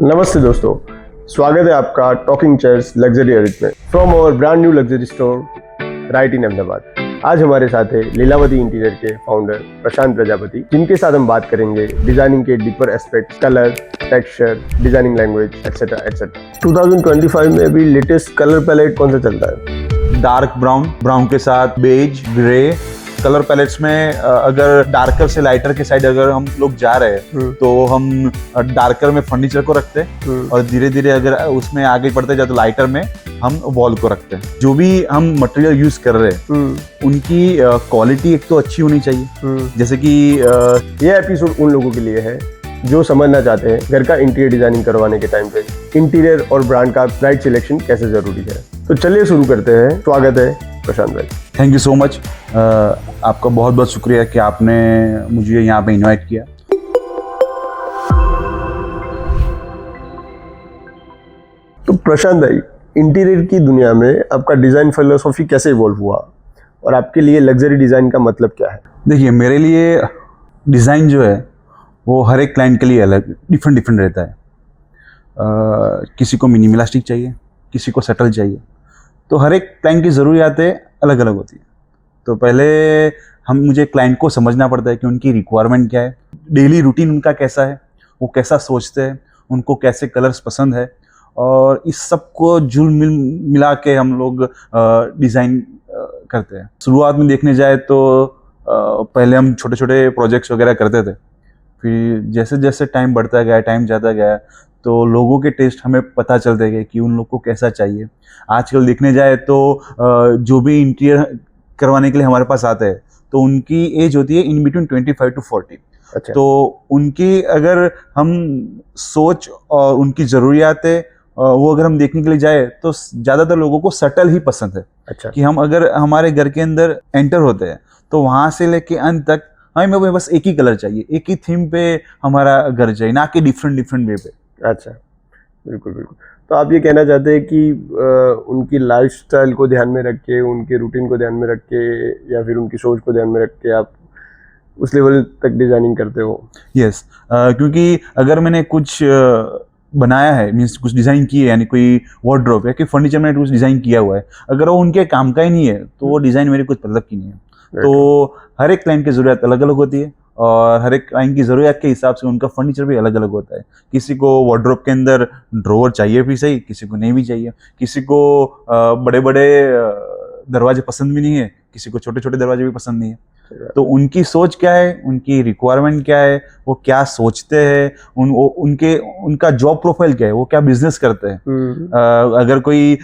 नमस्ते दोस्तों, स्वागत है आपका टॉकिंग चेयर्स लग्जरी एडिट में from our brand new luxury store right in Ahmedabad. आज हमारे साथ है लीलावती इंटीरियर के फाउंडर प्रशांत प्रजापति, जिनके साथ हम बात करेंगे डिजाइनिंग के deeper aspect, colour, texture, designing language etcetera etcetera. 2025 में अभी लेटेस्ट कलर पैलेट कौन सा चलता है? डार्क ब्राउन के साथ बेज, ग्रे कलर पैलेट्स में अगर डार्कर से लाइटर के साइड अगर हम लोग जा रहे हैं तो हम डार्कर में फर्नीचर को रखते हैं और धीरे धीरे अगर उसमें आगे बढ़ते जाए तो लाइटर में हम वॉल को रखते हैं। जो भी हम मटेरियल यूज कर रहे हैं उनकी क्वालिटी एक तो अच्छी होनी चाहिए। जैसे कि ये एपिसोड उन लोगों के लिए है जो समझना चाहते हैं घर का इंटीरियर डिजाइनिंग करवाने के टाइम पे इंटीरियर और ब्रांड का राइट सिलेक्शन कैसे जरूरी है। तो चलिए शुरू करते हैं। स्वागत है प्रशांत भाई। Thank you so much. आपका बहुत बहुत शुक्रिया कि आपने मुझे यहाँ पे इनवाइट किया। तो प्रशांत भाई, इंटीरियर की दुनिया में आपका डिजाइन फिलोसॉफी कैसे इवॉल्व हुआ और आपके लिए लग्जरी डिजाइन का मतलब क्या है? देखिए, मेरे लिए डिज़ाइन जो है वो हर एक क्लाइंट के लिए अलग डिफरेंट रहता है। किसी को मिनिमलिस्टिक चाहिए, किसी को सटल चाहिए, तो हर एक क्लाइंट की ज़रूरियातें अलग अलग होती है। तो पहले मुझे क्लाइंट को समझना पड़ता है कि उनकी रिक्वायरमेंट क्या है, डेली रूटीन उनका कैसा है, वो कैसा सोचते हैं, उनको कैसे कलर्स पसंद है, और इस सब को मिला के हम लोग डिज़ाइन करते हैं। शुरुआत में देखने जाए तो पहले हम छोटे छोटे प्रोजेक्ट्स वगैरह करते थे। फिर जैसे जैसे टाइम बढ़ता गया, टाइम जाता गया, तो लोगों के टेस्ट हमें पता चलते गए कि उन लोग को कैसा चाहिए। आजकल देखने जाए तो जो भी इंटीरियर करवाने के लिए हमारे पास आते हैं तो उनकी एज होती है इन बिटवीन 25 to 40। अच्छा। तो उनकी अगर हम सोच और उनकी ज़रूरियातें वो अगर हम देखने के लिए जाए तो ज़्यादातर लोगों को सटल ही पसंद है। अच्छा। कि हम अगर हमारे घर के अंदर एंटर होते हैं तो वहाँ से लेके अंत तक हमें बस एक ही कलर चाहिए, एक ही थीम पे हमारा घर चाहिए, ना कि डिफरेंट वे पे। अच्छा, बिल्कुल बिल्कुल। तो आप ये कहना चाहते हैं कि उनकी लाइफस्टाइल को ध्यान में रख के, उनके रूटीन को ध्यान में रख के, या फिर उनकी सोच को ध्यान में रख के आप उस लेवल तक डिजाइनिंग करते हो? यस, क्योंकि अगर मैंने कुछ बनाया है, मीन्स कुछ डिज़ाइन की है, यानी कोई वार्डरोब या कि फर्नीचर में कुछ डिज़ाइन किया हुआ है, अगर वो उनके काम का ही नहीं है तो वो डिज़ाइन मेरे कुछ मतलब की नहीं है। तो हर एक क्लाइंट की ज़रूरत अलग अलग होती है और हर एक क्लाइंट की ज़रूरत के हिसाब से उनका फर्नीचर भी अलग अलग होता है। किसी को वार्डरोब के अंदर ड्रॉवर चाहिए भी सही, किसी को नहीं भी चाहिए, किसी को बड़े बड़े दरवाजे पसंद भी नहीं है, किसी को छोटे छोटे दरवाजे भी पसंद नहीं है। तो उनकी सोच क्या है, उनकी रिक्वायरमेंट क्या है, वो क्या सोचते हैं, उनका जॉब प्रोफाइल क्या है, वो क्या बिजनेस करते हैं। अगर कोई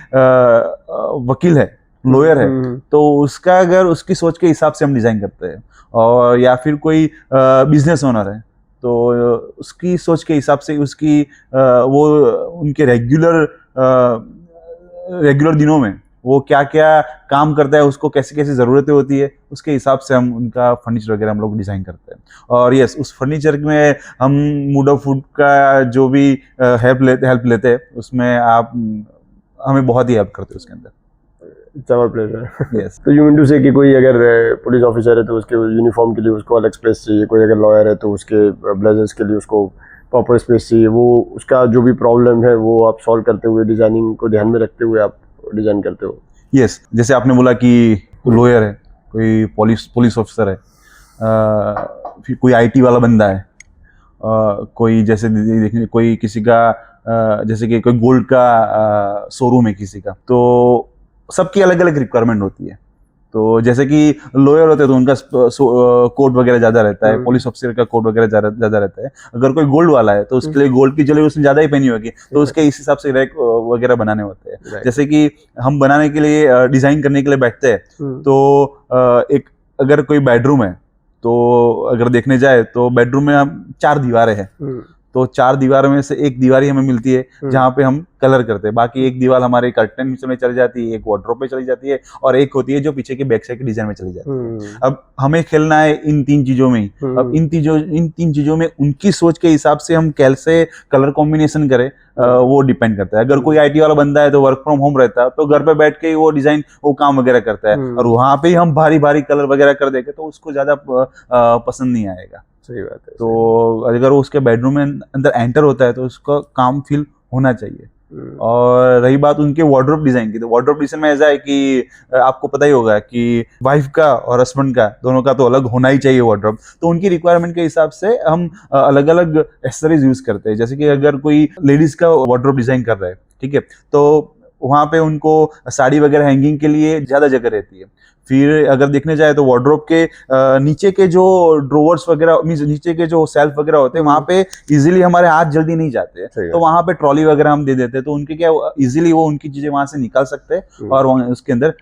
वकील है, लॉयर है, तो उसका अगर उसकी सोच के हिसाब से हम डिज़ाइन करते हैं। और या फिर कोई बिजनेस ओनर है तो उसकी सोच के हिसाब से उसकी वो उनके रेगुलर दिनों में वो क्या क्या काम करता है, उसको कैसी कैसी ज़रूरतें होती है, उसके हिसाब से हम उनका फर्नीचर वगैरह हम लोग डिज़ाइन करते हैं। और यस, उस फर्नीचर में हम मूड ऑफ फूड का जो भी हेल्प लेते हैं, उसमें आप हमें बहुत ही हेल्प करते हैं उसके अंदर। It's our pleasure. यस। तो यू मीन टू से कि कोई अगर पुलिस ऑफिसर है तो उसके यूनिफॉर्म के लिए उसको अलग स्पेस चाहिए, कोई अगर लॉयर है तो उसके ब्लेजर्स के लिए उसको प्रॉपर स्पेस चाहिए, वो उसका जो भी प्रॉब्लम है वो आप सॉल्व करते हुए, डिजाइनिंग को ध्यान में रखते हुए आप डिजाइन करते हो। यस, जैसे आपने बोला कि लॉयर है, कोई पुलिस ऑफिसर है, फिर कोई आईटी वाला बंदा है, कोई जैसे देखिए कोई किसी का जैसे कि कोई गोल्ड का शोरूम है किसी का, तो सबकी अलग अलग रिक्वायरमेंट होती है। तो जैसे कि लॉयर होते हैं तो उनका कोड वगैरह ज़्यादा रहता है, पुलिस ऑफिसर का कोड वगैरह ज़्यादा रहता है। अगर कोई गोल्ड वाला है तो उसके लिए गोल्ड की ज्वेलरी उसने ज़्यादा ही पहनी होगी, तो उसके इस हिसाब से रैक वगैरह बनाने होते हैं। जैसे कि हम बनाने के लिए, डिज़ाइन करने के लिए बैठते हैं तो एक अगर कोई बेडरूम है तो अगर देखने जाए तो बेडरूम में हम 4 दीवारें हैं, तो 4 दीवारों में से एक दीवार ही हमें मिलती है जहाँ पे हम कलर करते हैं, बाकी एक दीवार हमारे कर्टन में चली जाती है, एक वार्डरोब पे चली जाती है, और एक होती है जो पीछे की बैक साइड की डिजाइन में चली जाती है। अब हमें खेलना है इन 3 चीजों में ही। अब इन 3 चीजों में उनकी सोच के हिसाब से हम कैसे कलर कॉम्बिनेशन करें, वो डिपेंड करता है। अगर कोई आईटी वाला बंदा है तो वर्क फ्रॉम होम रहता है, तो घर पे बैठ के ही वो डिजाइन वो काम वगैरह करता है, और वहां पे ही हम भारी भारी कलर वगैरह कर देंगे तो उसको ज्यादा पसंद नहीं आएगा। सही बात है। तो अगर वो उसके बेडरूम में अंदर एंटर होता है तो उसका काम फील होना चाहिए। और रही बात उनके वार्डरोब डिजाइन की, तो वार्डरोब डिजाइन में ऐसा है कि आपको पता ही होगा कि वाइफ का और हस्बैंड का दोनों का तो अलग होना ही चाहिए वार्डरोब। तो उनकी रिक्वायरमेंट के हिसाब से हम अलग अलग एक्सेसरीज यूज करते हैं। जैसे कि अगर कोई लेडीज का वार्डरोब डिजाइन कर रहा है, ठीक है, तो वहां पे उनको साड़ी वगैरह हैंगिंग के लिए ज्यादा जगह रहती है। फिर अगर देखने जाए तो वार्डरोब के नीचे के जो ड्रोवर्स वगैरह मींस नीचे के जो सेल्फ वगैरह होते हैं वहां पे इजीली हमारे हाथ जल्दी नहीं जाते हैं, तो वहां पे ट्रॉली वगैरह हम दे देते हैं, तो उनके क्या इजीली वो उनकी चीजें वहां से निकाल सकते हैं और उसके अंदर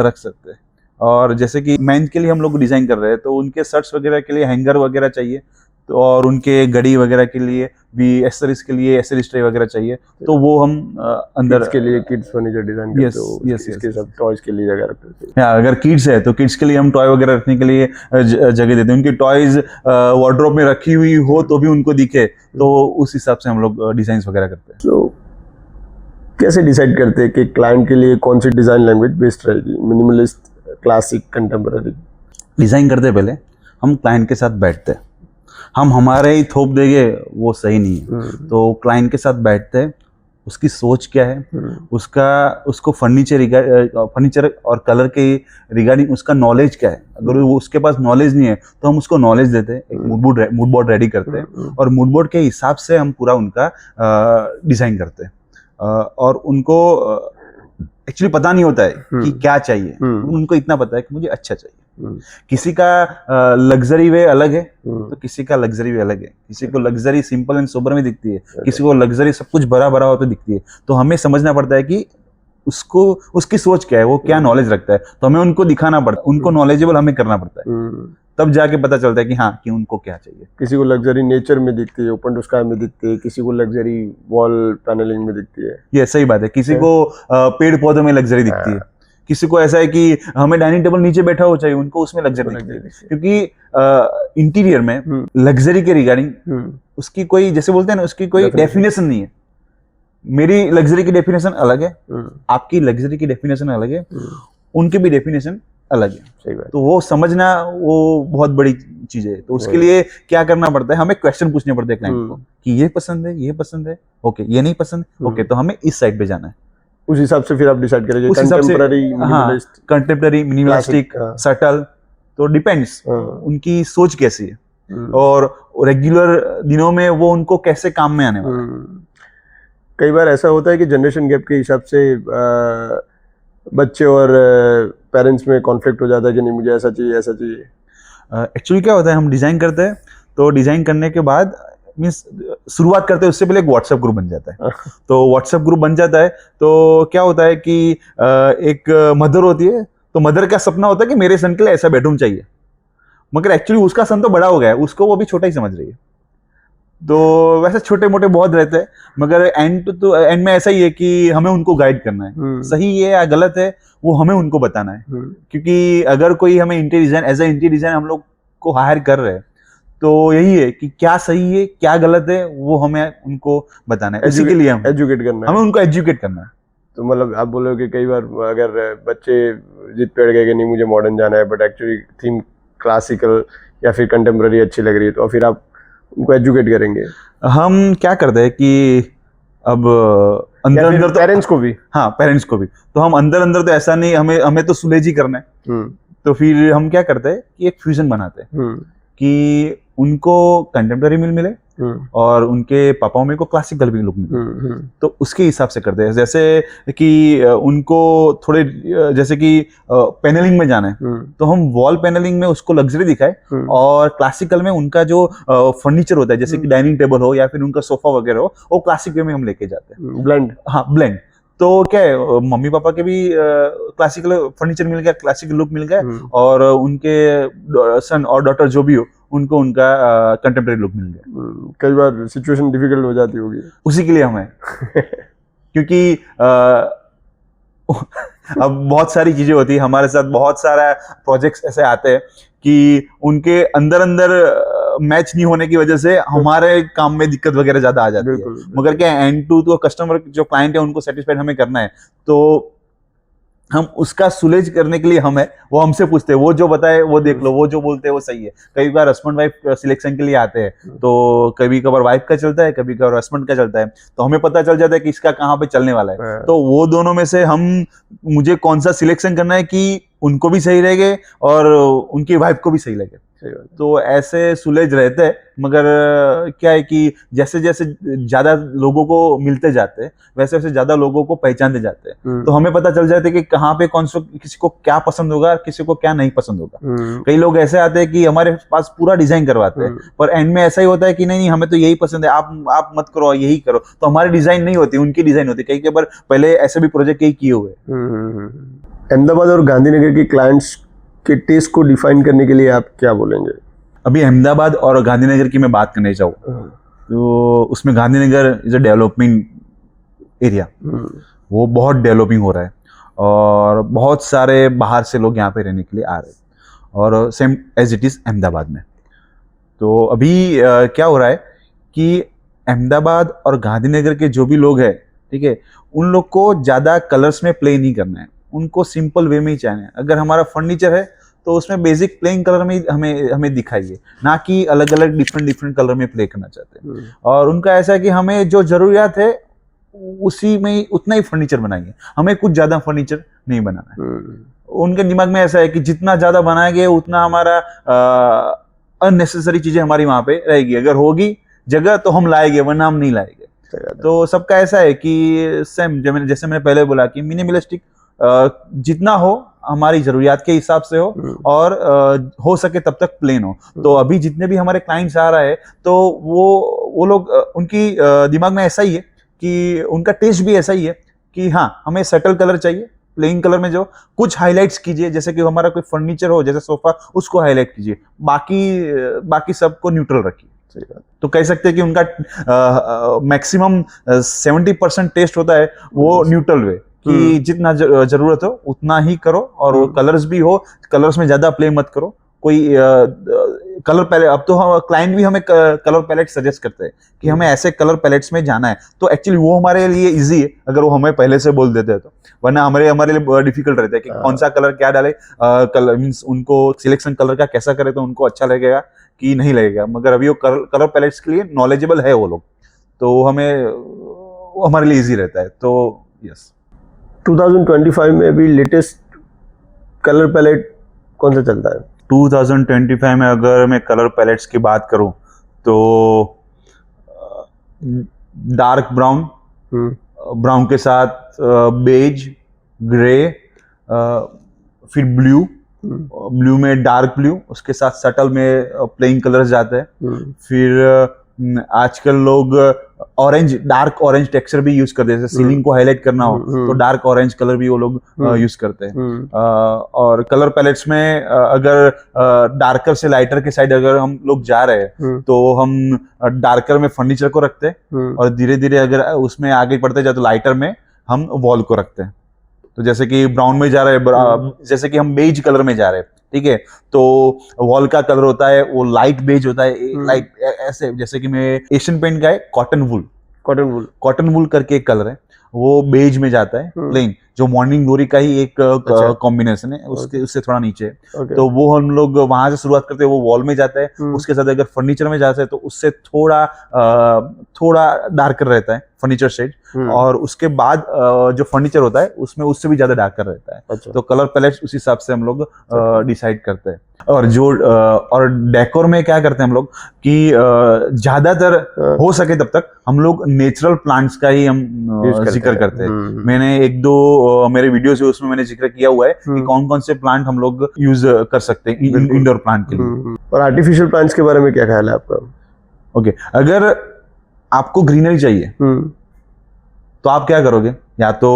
रख सकते हैं। और जैसे कि मेंस के लिए हम लोग डिजाइन कर रहे हैं, तो उनके शर्ट्स वगैरह के लिए हैंगर वगैरह चाहिए, तो और उनके घड़ी वगैरह के लिए भी एक्सेसरीज के लिए एक्सेसरीज ट्रे वगैरह चाहिए, तो वो हम अंदर किड्स के लिए किड्स फर्नीचर डिजाइन करते हो, इसके सब टॉयज के लिए जगह रखते हैं। अगर किड्स है तो किड्स के लिए हम टॉय वगैरह रखने के लिए जगह देते हैं। उनकी टॉयज वार्डरोब में रखी हुई हो तो भी उनको दिखे, तो उस हिसाब से हम लोग डिजाइन वगैरह करते हैं। तो कैसे डिसाइड करते हैं कि क्लाइंट के लिए कौन सी डिजाइन लैंग्वेज बेस्ट रहेगी, मिनिमलिस्ट, क्लासिक, कंटेम्पररी? डिजाइन करते पहले हम क्लाइंट के साथ बैठते हैं, हम हमारे ही थोप देंगे वो सही नहीं है, तो क्लाइंट के साथ बैठते हैं, उसकी सोच क्या है, उसको फर्नीचर और कलर के रिगार्डिंग उसका नॉलेज क्या है। अगर वो उसके पास नॉलेज नहीं है तो हम उसको नॉलेज देते हैं, एक मूड बोर्ड रेडी करते हैं और मूड बोर्ड के हिसाब से हम पूरा उनका डिजाइन करते हैं। और उनको एक्चुअली पता नहीं होता है कि क्या चाहिए, उनको इतना पता है कि मुझे अच्छा चाहिए। किसी का लग्जरी वे अलग है तो किसी का लग्जरी वे अलग है, किसी को लग्जरी सिंपल एंड सोबर में दिखती है, किसी को लग्जरी सब कुछ भरा भरा हुआ तो दिखती है। तो हमें समझना पड़ता है कि उसको उसकी सोच क्या है, वो क्या नॉलेज रखता है, तो हमें उनको दिखाना पड़ता है, उनको नॉलेजेबल हमें करना पड़ता है, तब जाके पता चलता है कि हाँ कि उनको क्या चाहिए। किसी को लग्जरी नेचर में दिखती है, ओपन टू स्काई में दिखती है, किसी को लग्जरी वॉल पैनलिंग में दिखती है। ये सही बात है, किसी को पेड़ पौधों में लग्जरी दिखती है, किसी को ऐसा है कि हमें डाइनिंग टेबल नीचे बैठा हो चाहिए, उनको उसमें लग्जरी दिखती है। क्योंकि इंटीरियर में लग्जरी के रिगार्डिंग उसकी कोई, जैसे बोलते हैं ना, उसकी कोई डेफिनेशन नहीं है। मेरी लग्जरी की डेफिनेशन अलग है, आपकी लग्जरी की डेफिनेशन अलग है, उनकी भी डेफिनेशन अलग है। सही बात। तो वो समझना वो बहुत बड़ी चीज है। तो उसके लिए क्या करना पड़ता है, हमें क्वेश्चन पूछने पड़ते हैं क्लाइंट को कि ये पसंद है, ये पसंद है, ओके, ये नहीं पसंद, ओके, तो हमें इस साइड पे जाना है। उस हिसाब से फिर आप डिसाइड करेंगे contemporary, minimalist, contemporary, minimalistic, subtle, तो डिपेंड्स उनकी सोच कैसी है और रेगुलर दिनों में वो उनको कैसे काम में आने वाला है। कई बार ऐसा होता है कि जनरेशन गैप के हिसाब से बच्चे और पेरेंट्स में कॉन्फ्लिक्ट हो जाता है कि नहीं मुझे ऐसा चाहिए, ऐसा चाहिए। एक्चुअली क्या होता है, हम डिजाइन करते हैं, तो डिजाइन करने के बाद मीन्स शुरुआत करते हैं उससे पहले एक व्हाट्सएप ग्रुप बन जाता है। तो व्हाट्सएप ग्रुप बन जाता है तो क्या होता है कि एक मदर होती है, तो मदर का सपना होता है कि मेरे सन के लिए ऐसा बेडरूम चाहिए, मगर एक्चुअली उसका सन तो बड़ा हो गया है, उसको वो भी छोटा ही समझ रही है। तो वैसे छोटे मोटे बहुत रहते हैं, मगर एंड में ऐसा ही है कि हमें उनको गाइड करना है, सही है या गलत है वो हमें उनको बताना है। क्योंकि अगर कोई हमें interior design as a interior design हम लोग को हायर कर रहे हैं, तो यही है कि क्या सही है क्या गलत है वो हमें उनको बताना है, इसी के लिए हम एजुकेट करना है, हमें उनको एजुकेट करना है। तो मतलब आप बोलो कि कई बार अगर बच्चे जिद पे अड़ गए कि नहीं मुझे मॉडर्न जाना है, बट एक्चुअली थीम क्लासिकल या फिर कंटेम्पररी अच्छी लग रही है, तो फिर आप उनको एजुकेट करेंगे। हम क्या करते हैं कि अब अंदर तो पेरेंट्स को भी, हाँ पेरेंट्स को भी, तो हम अंदर तो ऐसा नहीं, हमें तो सुलेज ही करना है। तो फिर हम क्या करते हैं कि एक फ्यूजन बनाते हैं कि उनको कंटेम्पररी मिले और उनके पापा मम्मी को क्लासिकल भी लुक मिले, तो उसके हिसाब से करते हैं। जैसे कि उनको थोड़े जैसे कि पैनलिंग में जाना है, तो हम वॉल पैनलिंग में उसको लग्जरी दिखाए और क्लासिकल में उनका जो फर्नीचर होता है जैसे कि डाइनिंग टेबल हो या फिर उनका सोफा वगैरह हो, वो क्लासिक वे में हम लेके जाते हैं। ब्लेंड, हाँ ब्लेंड। तो क्या है, मम्मी पापा के भी क्लासिकल फर्नीचर मिल गया, क्लासिकल लुक मिल गया, और उनके सन और डॉटर जो भी हो उनको उनका कंटेम्पररी लुक मिल गया। कई बार सिचुएशन डिफिकल्ट हो जाती होगी, उसी के लिए हमें क्योंकि अब बहुत सारी चीजें होती है हमारे साथ, बहुत सारा प्रोजेक्ट्स ऐसे आते हैं कि उनके अंदर मैच नहीं होने की वजह से हमारे काम में दिक्कत वगैरह ज्यादा आ जाती है। मगर क्या एंड टू तो कस्टमर जो क्लाइंट है उनको सेटिस्फाइड हमें करना है, तो हम उसका सुलेज करने के लिए हम है, वो हमसे पूछते हैं, वो जो बताए वो देख लो, वो जो बोलते हैं वो सही है। कई बार हस्बैंड वाइफ सिलेक्शन के लिए आते हैं, तो कभी कभार वाइफ का चलता है, कभी कभार हस्बैंड का चलता है, तो हमें पता चल जाता है कि इसका कहाँ पे चलने वाला है। तो वो दोनों में से मुझे कौन सा सिलेक्शन करना है कि उनको भी सही लगे और उनकी वाइफ को भी सही लगे। तो ऐसे सुलेज रहते हैं, मगर क्या है कि जैसे जैसे ज्यादा लोगों को मिलते जाते हैं, वैसे वैसे ज्यादा लोगों को पहचानते जाते हैं। तो हमें पता चल जाता है कि कहाँ पे कौन सा किसी को क्या पसंद होगा और किसी को क्या नहीं पसंद होगा। कई लोग ऐसे आते हैं कि हमारे पास पूरा डिजाइन करवाते हैं, पर एंड में ऐसा ही होता है कि नहीं हमें तो यही पसंद है, आप मत करो, यही करो। तो हमारी डिजाइन नहीं होती, उनकी डिजाइन होती है। कई बार पहले ऐसे भी प्रोजेक्ट कई किए हुए। अहमदाबाद और गांधीनगर के क्लाइंट्स के टेस्ट को डिफाइन करने के लिए आप क्या बोलेंगे? अभी अहमदाबाद और गांधीनगर की मैं बात करने चाहूँ तो उसमें Gandhinagar is a development area, वो बहुत डेवलपिंग हो रहा है और बहुत सारे बाहर से लोग यहाँ पे रहने के लिए आ रहे हैं, और same as it is Ahmedabad में। तो अभी क्या हो रहा है कि अहमदाबाद और गांधीनगर के जो भी लोग हैं, ठीक है, उन लोग को ज़्यादा कलर्स में प्ले नहीं करना है, उनको सिंपल वे में ही चाहिए। अगर हमारा फर्नीचर है तो उसमें बेसिक प्लेइंग कलर में हमें दिखाइए, ना कि अलग अलग डिफरेंट कलर में प्ले करना चाहते हैं। और उनका ऐसा है कि हमें जो जरूरियात है उसी में ही उतना ही फर्नीचर बनाएंगे, हमें कुछ ज्यादा फर्नीचर नहीं बनाना है। उनके दिमाग में ऐसा है कि जितना ज्यादा बनाएंगे उतना हमारा अननेसेसरी चीजें हमारी वहां पे रहेगी। अगर होगी जगह तो हम लाएंगे, वरना हम नहीं लाएंगे। तो सबका ऐसा है कि सेम जैसे मैंने पहले बोला कि मिनिमलिस्टिक जितना हो हमारी जरूरियात के हिसाब से हो, और हो सके तब तक प्लेन हो। तो अभी जितने भी हमारे क्लाइंट्स आ रहे हैं, तो वो लोग उनकी दिमाग में ऐसा ही है कि उनका टेस्ट भी ऐसा ही है कि हाँ हमें सेटल कलर चाहिए, प्लेन कलर में जो कुछ हाईलाइट्स कीजिए, जैसे कि हमारा कोई फर्नीचर हो जैसे सोफा, उसको हाईलाइट कीजिए, बाकी सबको न्यूट्रल रखिए। तो कह सकते हैं कि उनका मैक्सिमम 70% टेस्ट होता है वो न्यूट्रल वे, कि जितना जरूरत हो उतना ही करो, और वो कलर्स भी हो, कलर्स में ज्यादा प्ले मत करो। कोई कलर पैलेट, अब तो हम क्लाइंट भी हमें कलर पैलेट सजेस्ट करते हैं कि हमें ऐसे कलर पैलेट्स में जाना है, तो एक्चुअली वो हमारे लिए इजी है अगर वो हमें पहले से बोल देते हैं तो, वरना हमारे लिए डिफिकल्ट रहता है कि कौन सा कलर क्या डाले। कलर मींस उनको सिलेक्शन कलर का कैसा करे तो उनको अच्छा लगेगा कि नहीं लगेगा। मगर अभी वो कलर पैलेट्स के लिए नॉलेजेबल है वो लोग, तो हमारे लिए इजी रहता है। तो यस, 2025 में अभी लेटेस्ट कलर पैलेट कौन सा चलता है? 2025 में अगर मैं कलर पैलेट्स की बात करूं तो डार्क ब्राउन के साथ बेज, ग्रे, फिर ब्लू में डार्क ब्लू, उसके साथ सटल में प्लेइंग कलर्स जाते हैं। फिर आजकल लोग डार्क ऑरेंज टेक्सचर भी यूज करते हैं, जैसे सीलिंग को हाईलाइट करना हो तो डार्क ऑरेंज कलर भी वो लोग यूज करते हैं। और कलर पैलेट्स में अगर डार्कर से लाइटर के साइड अगर हम लोग जा रहे हैं तो हम डार्कर में फर्नीचर को रखते हैं, और धीरे धीरे अगर उसमें आगे बढ़ते जाए तो लाइटर में हम वॉल को रखते हैं। तो जैसे कि ब्राउन में जा रहे हैं, जैसे कि हम बेज कलर में जा रहे हैं, ठीक है, तो वॉल का कलर होता है वो लाइट बेज होता है, लाइट ऐसे। जैसे कि मैं एशियन पेंट का है कॉटन वूल करके एक कलर है, वो बेज में जाता है प्लेन, जो मॉर्निंग ग्लोरी का ही एक कॉम्बिनेशन है, उससे थोड़ा नीचे। तो वो हम लोग वहां से शुरुआत करते हैं, वो वॉल में जाता है। उसके साथ अगर फर्नीचर में जाता है तो उससे थोड़ा डार्कर रहता है फर्नीचर शेड, और उसके बाद जो फर्नीचर होता है उसमें उससे भी ज्यादा डार्कर रहता है। तो कलर पैलेट उस हिसाब से हम लोग डिसाइड करते हैं। और डेकोर में क्या करते हैं हम लोग कि ज्यादातर हो सके तब तक हम लोग नेचुरल प्लांट्स का ही हम जिक्र करते हैं। मैंने एक दो मेरे वीडियोस है उसमें मैंने जिक्र किया हुआ है कि कौन कौन से प्लांट हम लोग यूज कर सकते हैं इंडोर प्लांट के लिए। और आर्टिफिशियल प्लांट्स के बारे में क्या ख्याल है आपका? ओके, अगर आपको ग्रीनरी चाहिए तो आप क्या करोगे? या तो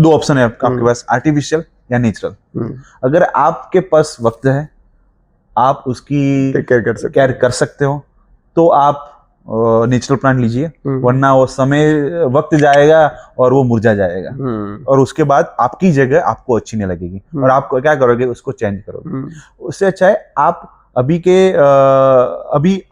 दो ऑप्शन है आपके पास, आर्टिफिशियल या नेचुरल। अगर आपके पास वक्त है, आप उसकी केयर कर सकते हो, तो आप नेचुरल प्लांट लीजिए, वरना वो वक्त जाएगा और वो मुरझा जाएगा, और उसके बाद आपकी जगह आपको अच्छी नहीं लगेगी, और आप क्या करोगे? उसको चेंज करोगे। उससे अच्छा है आप अभी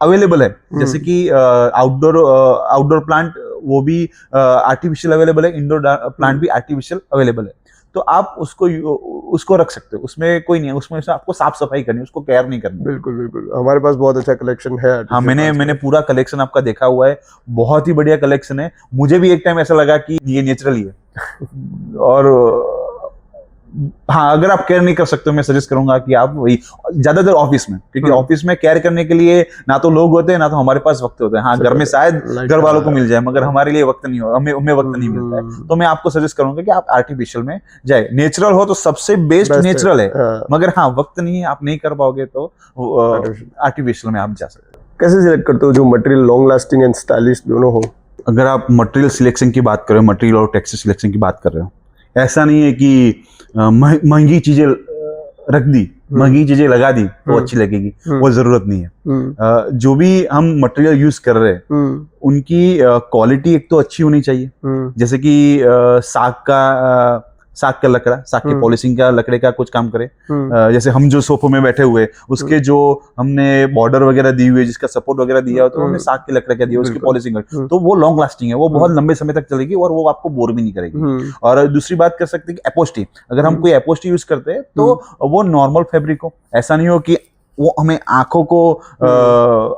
अवेलेबल है, जैसे कि आउटडोर प्लांट वो भी आर्टिफिशियल अवेलेबल है, इंडोर प्लांट भी आर्टिफिशियल अवेलेबल है। तो आप उसको रख सकते हो, उसमें कोई नहीं है, उसमें से आपको साफ सफाई करनी है, उसको केयर नहीं करनी। बिल्कुल बिल्कुल, हमारे पास बहुत अच्छा कलेक्शन है। हाँ, मैंने पूरा कलेक्शन आपका देखा हुआ है, बहुत ही बढ़िया कलेक्शन है। मुझे भी एक टाइम ऐसा लगा कि ये नेचुरल ही है। और हाँ, अगर आप केयर नहीं कर सकते हो, मैं सजेस्ट करूंगा कि आप वही, ज्यादातर ऑफिस में, क्योंकि ऑफिस में केयर करने के लिए ना तो लोग होते हैं ना तो हमारे पास वक्त होता है। हाँ, घर में शायद घर वालों को मिल जाए, मगर हमारे लिए वक्त नहीं हो, हमें वक्त नहीं मिलता है। तो मैं आपको सजेस्ट करूंगा कि आप आर्टिफिशियल में जाए। नेचुरल हो तो सबसे बेस्ट नेचुरल है, मगर हाँ, वक्त नहीं है, आप नहीं कर पाओगे तो आर्टिफिशियल में आप जा सकते हो। कैसे सिलेक्ट करते हो जो material long lasting and stylish दोनों हो? अगर आप मटेरियल सिलेक्शन की बात कर रहे हो, मटेरियल और टेक्सचर सिलेक्शन की बात कर रहे हो, ऐसा नहीं है कि महंगी चीजें रख दी, महंगी चीजें लगा दी तो अच्छी लगेगी, वो जरूरत नहीं है। जो भी हम मटेरियल यूज कर रहे हैं उनकी क्वालिटी एक तो अच्छी होनी चाहिए। जैसे कि साग का लकड़ा, साग के पॉलिशिंग का लकड़े का कुछ काम करे। जैसे हम जो सोफे में बैठे हुए, उसके जो हमने बॉर्डर वगैरह दी हुई है, जिसका सपोर्ट वगैरह दिया हो, तो हमने साग के लकड़े का दिया, उसकी पॉलिशिंग, तो वो लॉन्ग लास्टिंग है, वो बहुत लंबे समय तक चलेगी और वो आपको बोर भी नहीं करेगी। और दूसरी बात कर सकते हैं कि एपोस्टी, अगर हम कोई एपोस्टी यूज करते हैं तो वो नॉर्मल फैब्रिक हो, ऐसा नहीं हो कि वो हमें आंखों को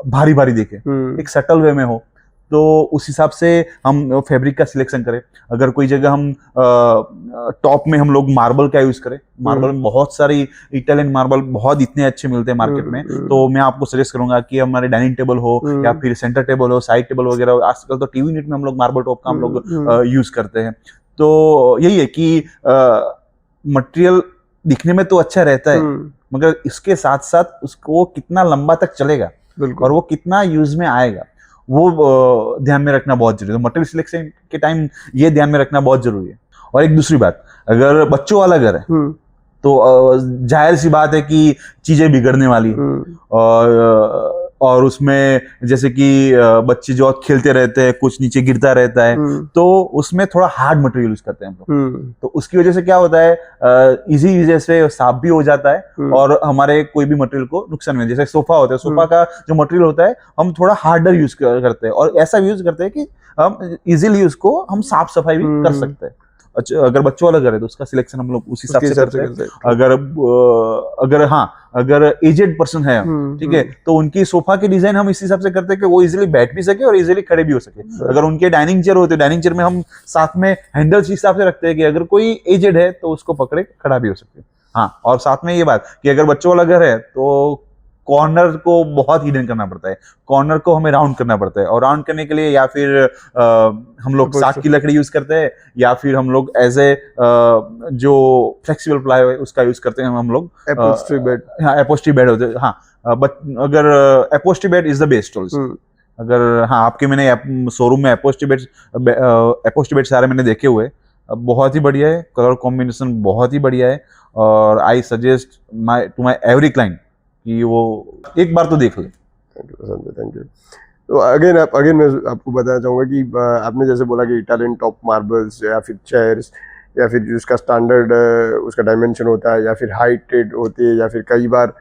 भारी भारी दिखे, एक सटल वे में हो। तो उस हिसाब से हम फैब्रिक का सिलेक्शन करें। अगर कोई जगह हम टॉप में हम लोग मार्बल का यूज करें, मार्बल में बहुत सारी इटालियन मार्बल बहुत इतने अच्छे मिलते हैं मार्केट में, तो मैं आपको सजेस्ट करूंगा कि हमारे डाइनिंग टेबल हो या फिर सेंटर टेबल हो, साइड टेबल वगैरह, आजकल तो टीवी यूनिट में हम लोग मार्बल टॉप का हम लोग यूज करते हैं। तो यही है कि मटेरियल दिखने में तो अच्छा रहता है, मगर इसके साथ साथ उसको कितना लंबा तक चलेगा और वो कितना यूज में आएगा, वो ध्यान में रखना बहुत जरूरी है। तो मटेरियल सिलेक्शन के टाइम ये ध्यान में रखना बहुत जरूरी है। और एक दूसरी बात, अगर बच्चों वाला घर है तो जाहिर सी बात है कि चीजें बिगड़ने वाली, और उसमें जैसे कि बच्चे जो खेलते रहते हैं, कुछ नीचे गिरता रहता है, तो उसमें थोड़ा हार्ड मटेरियल यूज करते हैं हम लोग। तो उसकी वजह से क्या होता है, इजी वजह से साफ भी हो जाता है और हमारे कोई भी मटेरियल को नुकसान नहीं। जैसे सोफा होता है, सोफा का जो मटेरियल होता है हम थोड़ा हार्डर यूज करते हैं, और ऐसा यूज करते हैं कि हम इजीली उसको हम साफ सफाई भी कर सकते हैं। अच्छा, अगर बच्चों वाला घर है तो उसका सिलेक्शन हम लोग उस हिसाब से करते हैं। अगर एजेड पर्सन है, ठीक है, तो उनकी सोफा की डिजाइन हम इस हिसाब से करते हैं कि वो इजीली बैठ भी सके और इजीली खड़े भी हो सके। अगर उनके डाइनिंग चेयर होते हैं, डाइनिंग चेयर में हम साथ में हैंडल इस हिसाब से रखते हैं कि अगर कोई एजेड है तो उसको पकड़े खड़ा भी हो सके। हाँ, और साथ में ये बात कि अगर बच्चों वाला घर है तो कॉर्नर को बहुत हिडन करना पड़ता है, कॉर्नर को हमें राउंड करना पड़ता है, और राउंड करने के लिए या फिर हम लोग साग की लकड़ी यूज करते हैं, या फिर हम लोग एज ए जो फ्लेक्सिबल प्लाई है उसका यूज करते हैं हम लोग। एपोस्ट्री बेड, हाँ, एपोस्ट्री बेड होते हैं। हाँ, अगर upholstery bed is the best also. अगर हाँ, आपके मैंने शोरूम में एपोस्ट्री बेड सारे मैंने देखे हुए, बहुत ही बढ़िया है, कलर कॉम्बिनेशन बहुत ही बढ़िया है, और I suggest to my every client कि वो एक बार तो देख ले। Thank you. तो अगेन मैं आपको बताना चाहूँगा कि आपने जैसे बोला कि इटालियन टॉप मार्बल्स या फिर चेयर्स या फिर जिसका स्टैंडर्ड उसका डायमेंशन होता है या फिर हाइटेड होती है, या फिर कई बार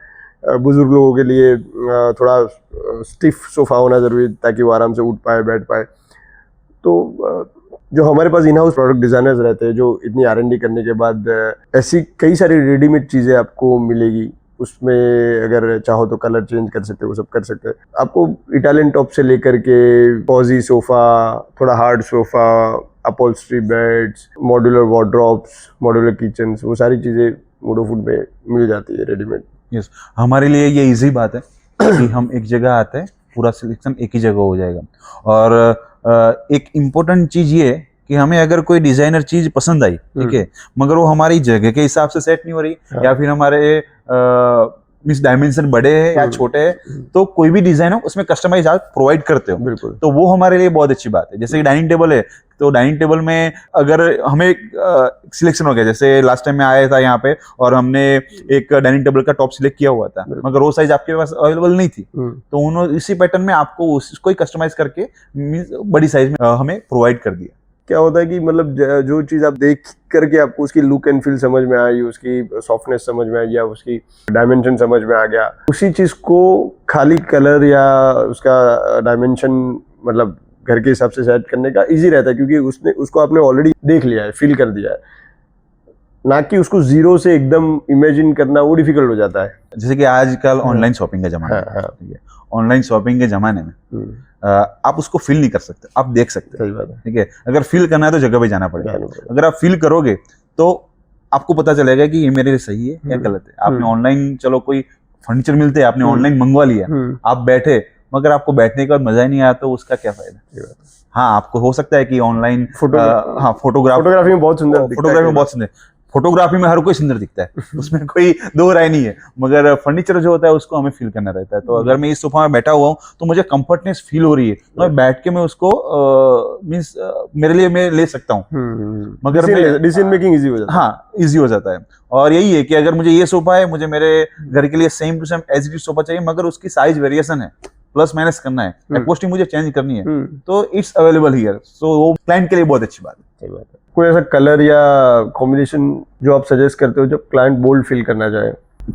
बुजुर्ग लोगों के लिए थोड़ा स्टिफ सोफा होना जरूरी है ताकि वो आराम से उठ पाए, बैठ पाए। तो जो हमारे पास इन हाउस प्रोडक्ट डिजाइनर्स रहते हैं, जो इतनी R&D करने के बाद ऐसी कई सारी रेडीमेड चीज़ें आपको मिलेगी, उसमें अगर चाहो तो कलर चेंज कर सकते हो, वो सब कर सकते हैं। आपको इटालियन टॉप से लेकर के कॉजी सोफा, थोड़ा hard sofa, upholstery beds, modular wardrobes, modular kitchens, वो सारी चीज़ें मूडो फूड में मिल जाती है रेडीमेड। यस, हमारे लिए ये इजी बात है कि हम एक जगह आते हैं, पूरा सिलेक्शन एक ही जगह हो जाएगा। और एक इम्पोर्टेंट चीज़ ये है कि हमें अगर कोई डिजाइनर चीज पसंद आई, ठीक है, मगर वो हमारी जगह के हिसाब से सेट नहीं हो रही, या फिर हमारे मींस डायमेंशन बड़े हैं या छोटे हैं, तो कोई भी डिजाइन हो उसमें कस्टमाइज आप प्रोवाइड करते हो, बिल्कुल, तो वो हमारे लिए बहुत अच्छी बात है। जैसे कि डाइनिंग टेबल है, तो डाइनिंग टेबल में अगर हमें सिलेक्शन हो गया, जैसे लास्ट टाइम में आया था यहाँ पे और हमने एक डाइनिंग टेबल का टॉप सिलेक्ट किया हुआ था, मगर वो साइज आपके पास अवेलेबल नहीं थी, तो उन्होंने इसी पैटर्न में आपको उसको ही कस्टमाइज करके बड़ी साइज में हमें प्रोवाइड कर दिया। क्या होता है कि मतलब जो चीज़ आप देख करके आपको उसकी लुक एंड फील समझ में आई, उसकी सॉफ्टनेस समझ में आई या उसकी डायमेंशन समझ में आ गया, उसी चीज़ को खाली कलर या उसका डायमेंशन मतलब घर के हिसाब से सेट करने का इजी रहता है, क्योंकि उसको आपने ऑलरेडी देख लिया है, फील कर दिया है, ना कि उसको जीरो से एकदम इमेजिन करना वो डिफिकल्ट हो जाता है। जैसे कि आजकल ऑनलाइन शॉपिंग का जमाना है, ठीक है, ऑनलाइन शॉपिंग के जमाने में आप उसको फील नहीं कर सकते, आप देख सकते हैं, सही बात है। ठीक है। अगर फील करना है तो जगह पे जाना पड़ेगा। अगर आप फील करोगे तो आपको पता चलेगा कि ये मेरे लिए सही है या गलत है। आपने ऑनलाइन, चलो कोई फर्नीचर मिलते हैं, आपने ऑनलाइन मंगवा लिया, आप बैठे, मगर आपको बैठने के बाद मजा ही नहीं आया, तो उसका क्या फायदा। हाँ, आपको हो सकता है कि ऑनलाइन फोटोग्राफी में बहुत सुंदर दिखता है। फोटोग्राफी में बहुत सुंदर, फोटोग्राफी में हर कोई सुंदर दिखता है, उसमें कोई दो राय नहीं है, मगर फर्नीचर जो होता है उसको हमें फील करना रहता है। तो अगर मैं इस सोफा में बैठा हुआ हूँ तो मुझे कंफर्टनेस फील हो रही है, तो मैं बैठ के मैं उसको मींस मेरे लिए मैं ले सकता हूँ, मगर डिसीजन मेकिंग इजी हो जाता है। हाँ, इजी हो जाता है। और यही है कि अगर मुझे ये सोफा है, मुझे मेरे घर के लिए same to same as it is sofa चाहिए, मगर उसकी साइज वेरिएशन है, प्लस माइनस करना है, अपॉस्टिंग मुझे चेंज करनी है, तो इट्स अवेलेबल हियर। सो वो क्लाइंट के लिए बहुत अच्छी बात है। सही बात है। कोई ऐसा कलर या कॉम्बिनेशन जो आप सजेस्ट करते हो जब क्लाइंट बोल्ड फील करना चाहे?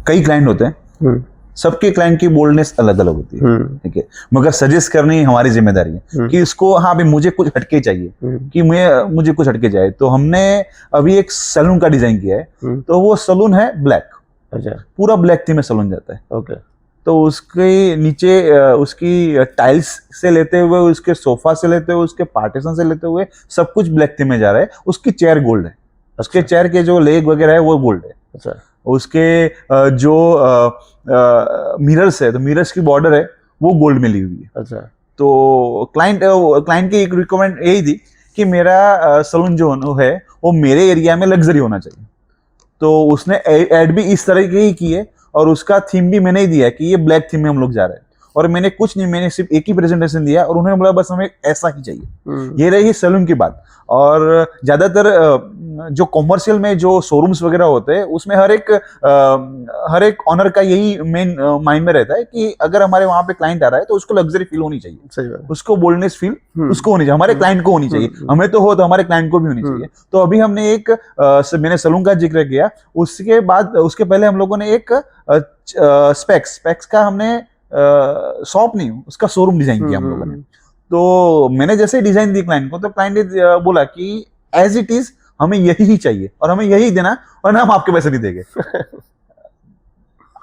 कई क्लाइंट होते हैं, सबके क्लाइंट की बोल्डनेस अलग अलग होती है, ठीक है, मगर सजेस्ट करनी हमारी जिम्मेदारी है कि इसको, हाँ भाई मुझे कुछ हटके चाहिए, कि मुझे कुछ हटके चाहिए। तो हमने अभी एक सैलून का डिजाइन किया है, तो वो सैलून है ब्लैक, अच्छा, पूरा ब्लैक थीम में सैलून जाता है। ओके। तो उसके नीचे उसकी टाइल्स से लेते हुए, उसके सोफा से लेते हुए, उसके पार्टीशन से लेते हुए सब कुछ ब्लैक थीम में जा रहा है। उसकी चेयर गोल्ड है, उसके चेयर के जो लेग वगैरह है वो गोल्ड है। अच्छा, उसके जो मिरर्स है, तो मिरर्स की बॉर्डर है वो गोल्ड में ली हुई है। अच्छा। तो क्लाइंट की एक रिक्वायरमेंट यही थी कि मेरा सलून जो है वो मेरे एरिया में लग्जरी होना चाहिए, तो उसने एड भी इस तरह की ही की है, और उसका थीम भी मैंने ही दिया कि ये ब्लैक थीम में हम लोग जा रहे हैं। और मैंने कुछ नहीं, मैंने सिर्फ एक ही प्रेजेंटेशन दिया और उन्होंने बोला बस हमें ऐसा ही चाहिए। ये रही सैलून की बात। और ज्यादातर जो कॉमर्शियल में जो शोरूम्स वगैरह होते हैं उसमें हर एक ऑनर का यही मेन माइंड में रहता है कि अगर हमारे वहां पे क्लाइंट आ रहा है तो उसको लग्जरी फील होनी चाहिए, सही बात है। उसको बोल्डनेस फील उसको होनी चाहिए, हमारे क्लाइंट को होनी चाहिए। हमें तो हो, तो हमारे क्लाइंट को भी होनी चाहिए। तो अभी हमने मैंने सैलून का जिक्र किया, उसके बाद उसके पहले हम लोगों ने एक स्पेक्स का हमने शॉप नहीं, उसका शोरूम डिजाइन किया हम लोगों ने। तो मैंने जैसे डिजाइन दी क्लाइंट को, तो क्लाइंट ने बोला कि एज इट इज हमें यही ही चाहिए और हमें यही देना, और हम आपके पैसे नहीं देंगे,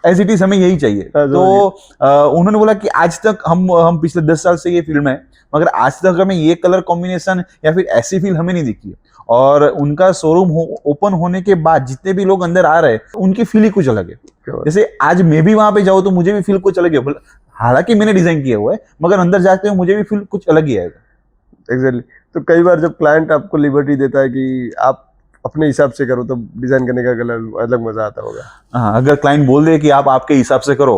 एज इट इज हमें यही चाहिए। तो उन्होंने बोला कि आज तक हम पिछले 10 साल से ये फील्ड में है, मगर आज तक हमें ये कलर कॉम्बिनेशन या फिर ऐसी फील हमें नहीं दिखी है। और उनका शोरूम ओपन होने के बाद जितने भी लोग अंदर आ रहे हैं उनकी फील ही कुछ अलग है। जैसे आज मैं भी वहां पे जाऊँ तो मुझे भी फील कुछ अलग है, हालांकि मैंने डिजाइन किया हुआ है, मगर अंदर जाते हुए मुझे भी फील कुछ अलग ही आएगा। एग्जैक्टली। तो कई बार जब क्लाइंट आपको लिबर्टी देता है कि आप अपने हिसाब से करो, तो डिजाइन करने का अलग मजा आता होगा। हाँ, अगर क्लाइंट बोल दे कि आप आपके हिसाब से करो,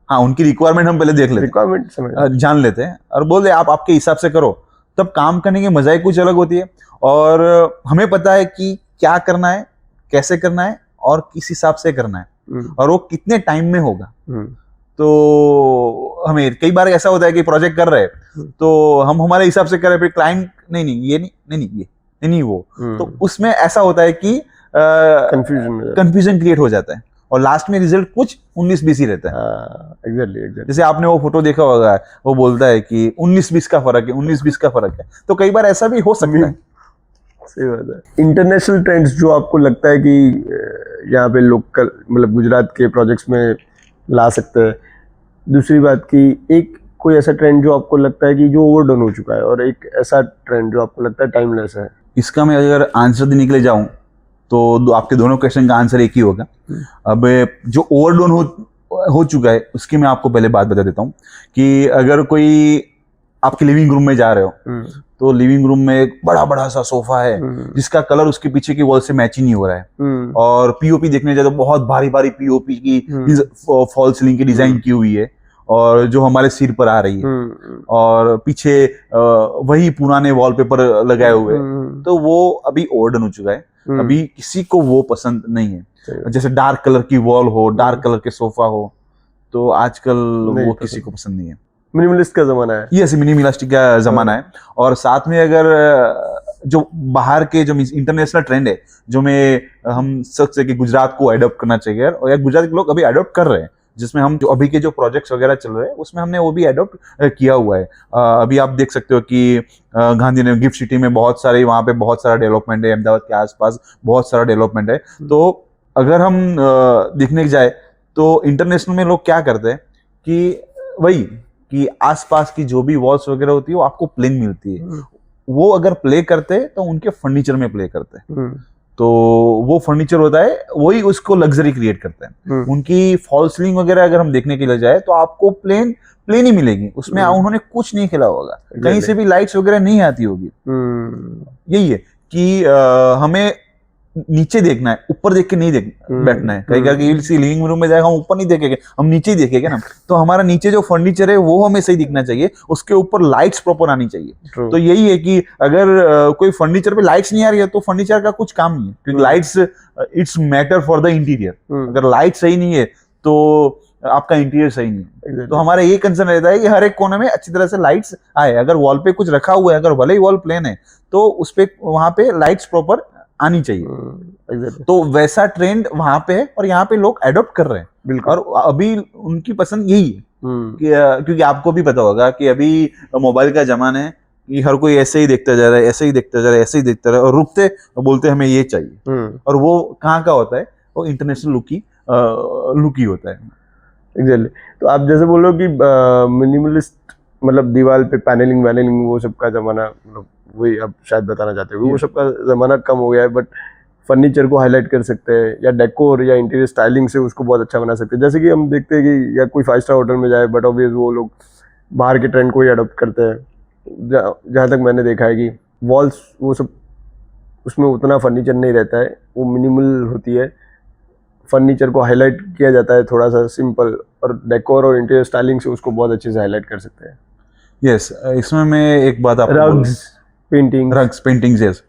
हाँ, उनकी रिक्वायरमेंट हम पहले देख लेते हैं, रिक्वायरमेंट जान लेते हैं, और बोल दे आप आपके हिसाब से करो, तब काम करने की मजा ही कुछ अलग होती है। और हमें पता है कि क्या करना है, कैसे करना है और किस हिसाब से करना है, और वो कितने टाइम में होगा। तो हमें कई बार ऐसा होता है कि प्रोजेक्ट कर रहे हैं तो हम हमारे हिसाब से कर रहे हैं, फिर क्लाइंट नहीं वो, तो उसमें ऐसा होता है कि कंफ्यूजन क्रिएट हो जाता है, और लास्ट में रिजल्ट कुछ 19-20 ही रहता है। एग्जैक्टली। जैसे आपने वो फोटो देखा होगा, वो बोलता है कि 19-20 का फर्क है, 19-20 का फर्क है, तो कई बार ऐसा भी हो सकता है। सही बात है। इंटरनेशनल ट्रेंड्स जो आपको लगता है कि यहाँ पे लोकल, मतलब गुजरात के प्रोजेक्ट्स में ला सकते हैं। दूसरी बात की, एक कोई ऐसा ट्रेंड जो आपको लगता है कि जो ओवरडन हो चुका है, और एक ऐसा ट्रेंड जो आपको लगता है टाइमलेस है। इसका मैं अगर आंसर देने के लिए जाऊं तो आपके दोनों क्वेश्चन का आंसर एक ही होगा। अब जो ओवरडन हो चुका है उसकी मैं आपको पहले बात बता देता हूं कि अगर कोई आपके लिविंग रूम में जा रहे हो तो लिविंग रूम में एक बड़ा बड़ा सा सोफा है जिसका कलर उसके पीछे की वॉल से मैच ही नहीं हो रहा है, और पीओपी देखने जाए तो बहुत भारी भारी पीओपी की फॉल सीलिंग की डिजाइन की हुई है, और जो हमारे सिर पर आ रही है, और पीछे वही पुराने वॉलपेपर लगाए हुए, तो वो अभी ओवरडन हो चुका है। अभी किसी को वो पसंद नहीं है। जैसे डार्क कलर की वॉल हो, डार्क कलर के सोफा हो, तो आजकल वो किसी को पसंद नहीं है। मिनिमलिस्ट का जमाना है। यस, मिनिमलिस्टिक का जमाना है। और साथ में अगर जो बाहर के जो इंटरनेशनल ट्रेंड है, जो हम सोच से कि गुजरात को अडॉप्ट करना चाहिए, और गुजरात के लोग अभी अडॉप्ट कर रहे हैं, जिसमें हम जो अभी के जो प्रोजेक्ट्स वगैरह चल रहे हैं उसमें हमने वो भी एडॉप्ट किया हुआ है। अभी आप देख सकते हो कि गांधीनगर गिफ्ट सिटी में बहुत सारे, वहाँ पे बहुत सारा डेवलपमेंट है, अहमदाबाद के आसपास बहुत सारा डेवलपमेंट है। तो अगर हम देखने जाए तो इंटरनेशनल में लोग क्या करते हैं कि वही कि आसपास की जो भी वॉल्स वगैरह होती है वो आपको प्लेन मिलती है, वो अगर प्ले करते हैं तो उनके फर्नीचर में प्ले करते हैं, तो वो फर्नीचर होता है वही उसको लग्जरी क्रिएट करते हैं। उनकी फॉल सीलिंग वगैरह अगर हम देखने के लिए जाए तो आपको प्लेन ही मिलेगी, उसमें उन्होंने कुछ नहीं खेला होगा, कहीं से भी लाइट्स वगैरह नहीं आती होगी। यही है कि हमें नीचे देखना है, ऊपर देख के नहीं बैठना है। कई करके लिविंग रूम में जाएगा हम ऊपर नहीं देखेंगे, हम नीचे ही देखेंगे ना। तो हमारा नीचे जो फर्नीचर है वो हमें सही दिखना चाहिए, उसके ऊपर लाइट्स प्रॉपर आनी चाहिए। तो यही है कि अगर कोई फर्नीचर पे लाइट्स नहीं आ रही है तो फर्नीचर का कुछ काम नहीं है, क्योंकि lights it's matter for the interior. अगर लाइट सही नहीं है तो आपका इंटीरियर सही नहीं है। तो हमारा ये कंसर्न रहता है कि हर एक कोने में अच्छी तरह से लाइट्स आए। अगर वॉल पे कुछ रखा हुआ है, अगर भले ही वॉल प्लेन है, तो उस पे वहां पे लाइट्स प्रॉपर आनी चाहिए। तो वैसा ट्रेंड वहां पे है और यहाँ पे लोग एडॉप्ट कर रहे हैं, और अभी उनकी पसंद यही है क्योंकि आपको भी पता होगा कि अभी मोबाइल का जमाना है कि हर कोई ऐसे ही देखता जा रहा है, ऐसे ही देखता जा रहा है, ऐसे ही देखता रहा है, और रुकते बोलते हमें ये चाहिए। और वो कहाँ का होता है, वो इंटरनेशनल लुक ही होता है। एग्जैक्टली। तो आप जैसे बोल रहे हो कि मिनिमलिस्ट मतलब दीवार पे पैनलिंग वैनलिंग वो सब का जमाना, मतलब वही आप शायद बताना चाहते हो, वो सब का जमाना कम हो गया है, बट फर्नीचर को हाईलाइट कर सकते हैं या डेकोर या इंटीरियर स्टाइलिंग से उसको बहुत अच्छा बना सकते हैं। जैसे कि हम देखते हैं कि या कोई 5 स्टार होटल में जाए, बट ऑब्वियस वो लोग बाहर के ट्रेंड को ही अडॉप्ट करते हैं। जहाँ तक मैंने देखा है कि वॉल्स वो सब उसमें उतना फर्नीचर नहीं रहता है, वो मिनिमल होती है, फर्नीचर को हाईलाइट किया जाता है थोड़ा सा सिंपल, और डेकोर और इंटीरियर स्टाइलिंग से उसको बहुत अच्छे से हाईलाइट कर सकते हैं। यस, इसमें मैं एक बात आपको रग्स पेंटिंग्स यस,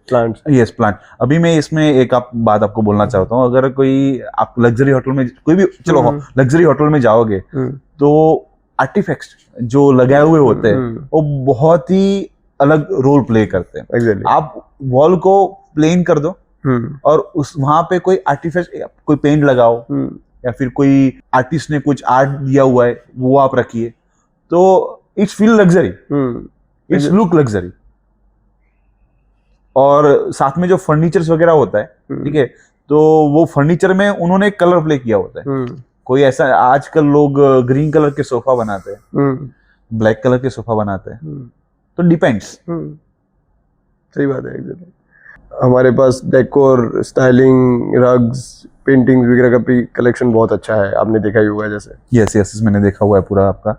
प्लांट। अभी मैं इसमें एक बात आपको बोलना चाहता हूँ। अगर कोई आप लग्जरी होटल में, कोई भी चलो लग्जरी होटल में जाओगे तो आर्टिफैक्ट्स जो लगाए हुए होते हैं वो बहुत ही अलग रोल प्ले करते हैं। Exactly. आप वॉल को प्लेन कर दो और उस वहां पे कोई आर्टिफैक्ट, कोई पेंट लगाओ या फिर कोई आर्टिस्ट ने कुछ आर्ट दिया हुआ है वो आप रखिए, तो it's feel luxury, it's look luxury. और साथ में जो फर्नीचर्स वगैरह होता है, ठीक है, तो वो फर्नीचर में उन्होंने कलर प्ले किया होता है। कोई ऐसा, आजकल लोग ग्रीन कलर के सोफा बनाते हैं, ब्लैक कलर के सोफा बनाते हैं, तो डिपेंड्स। सही बात है। exactly. हमारे पास डेकोर, स्टाइलिंग, रग्स, पेंटिंग्स वगैरह का भी कलेक्शन बहुत अच्छा है, आपने देखा ही होगा जैसे। यस, मैंने देखा हुआ है पूरा आपका।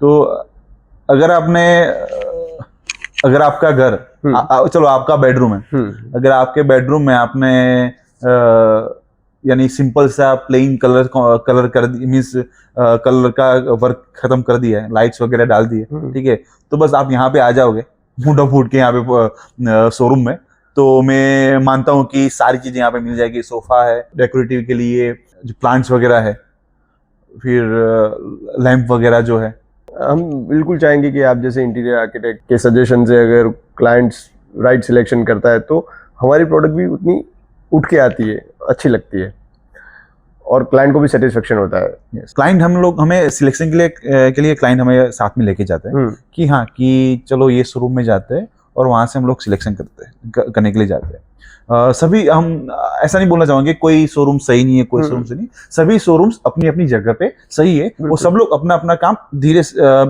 तो अगर आपका घर, चलो आपका बेडरूम है, अगर आपके बेडरूम में आपने यानी सिंपल सा प्लेन कलर कर दी, मीन्स कलर का वर्क खत्म कर दिया है, लाइट्स वगैरह डाल दिए, ठीक है, तो बस आप यहाँ पे आ जाओगे फूट के यहाँ पे शोरूम में, तो मैं मानता हूँ कि सारी चीजें यहाँ पे मिल जाएगी। सोफा है डेकोरेटिव के लिए, जो प्लांट्स वगैरह है, फिर लैंप वगैरह जो है। हम बिल्कुल चाहेंगे कि आप जैसे इंटीरियर आर्किटेक्ट के सजेशन से अगर क्लाइंट्स राइट सिलेक्शन करता है तो हमारी प्रोडक्ट भी उतनी उठ के आती है, अच्छी लगती है, और क्लाइंट को भी सेटिस्फेक्शन होता है। क्लाइंट हमें सिलेक्शन के लिए क्लाइंट हमें साथ में लेके जाते हैं कि हाँ, कि चलो ये शोरूम में जाते हैं और वहां से हम लोग सिलेक्शन करने के लिए जाते हैं। सभी, हम ऐसा नहीं बोलना चाहेंगे कोई शोरूम सही नहीं है, कोई शोरूम सही नहीं, सभी शोरूम्स अपनी अपनी जगह पे सही है। वो सब लोग अपना अपना काम धीरे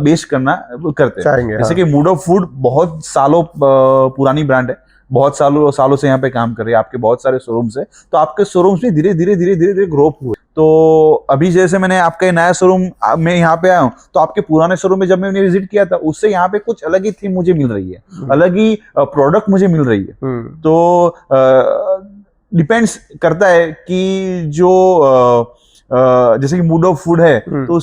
बेस करते हैं। जैसे कि मूड ऑफ फूड बहुत सालों पुरानी ब्रांड है, बहुत सालों से यहाँ पे काम कर रही है, आपके बहुत सारे शोरूम्स है, तो आपके शोरूम्स भी धीरे धीरे ग्रो हुए। तो अभी जैसे मैंने आपके नया शोरूम में यहाँ पे आया हूँ, तो आपके पुराने शोरूम में जब मैंने विजिट किया था, उससे यहाँ पे कुछ अलग ही थीम मुझे मिल रही है, अलग ही प्रोडक्ट मुझे मिल रही है। तो डिपेंड्स करता है कि जो जैसे कि मूड ऑफ फूड है, तो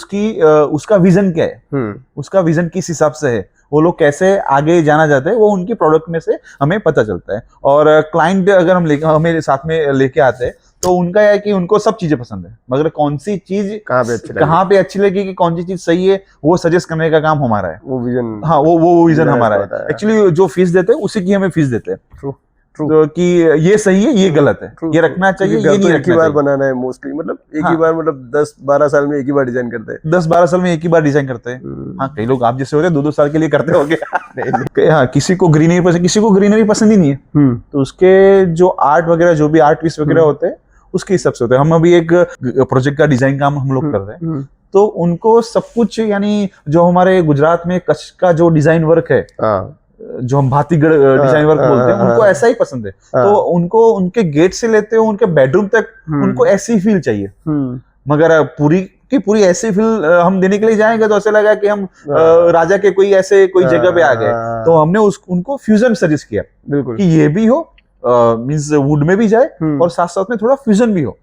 उसका विजन क्या है, उसका विजन किस हिसाब से है, वो लोग कैसे आगे जाना चाहते हैं, वो उनकी प्रोडक्ट में से हमें पता चलता है। और क्लाइंट अगर हमें साथ में लेके आते हैं, तो उनका है कि उनको सब चीजें पसंद है, मगर कौन सी चीज कहाँ पे अच्छी लगी, कि कौन सी चीज सही है, वो सजेस्ट करने का काम हमारा है। वो विजन, हाँ, वो विजन हमारा है। एक्चुअली जो फीस देते हैं उसी की हमें फीस देते हैं। True. तो कि ये सही है, ये गलत है, True, ये true. रखना चाहिए, क्योंकि ये घर तो नहीं एक ही रखना बार चाहिए। बनाना है मोस्टली, मतलब एक हाँ। ही बार, मतलब 10-12 साल में एक ही बार डिजाइन करते हैं। 10-12 साल में एक ही बार डिजाइन करते हैं। हाँ, कई लोग आप जैसे होते हैं 2-2 साल के लिए करते होंगे। हाँ, किसी को ग्रीनरी पसंद, किसी को ग्रीनरी पसंद ही नहीं है, तो उसके जो आर्ट वगैरह, जो भी आर्ट पीस वगैरह होते हैं, उसके हिसाब से होते हैं। हम अभी एक प्रोजेक्ट का डिजाइन काम हम लोग कर रहे हैं, तो उनको सब कुछ, यानी जो हमारे गुजरात में कच्छ का जो डिजाइन वर्क है, जो हम भातीगढ़ डिजाइन वर्क बोलते हैं, उनको ऐसा ही पसंद है। तो उनको उनके गेट से लेते हो उनके बेडरूम तक उनको ऐसी फील चाहिए। मगर पूरी की पूरी ऐसी फील हम देने के लिए जाएंगे तो ऐसा लगा कि हम राजा के कोई ऐसे कोई जगह पे आ गए। तो हमने उनको फ्यूजन सजेस्ट किया, बिल्कुल, कि ये भी हो, मींस वुड में भी जाए और साथ साथ में थोड़ा फ्यूजन भी हो।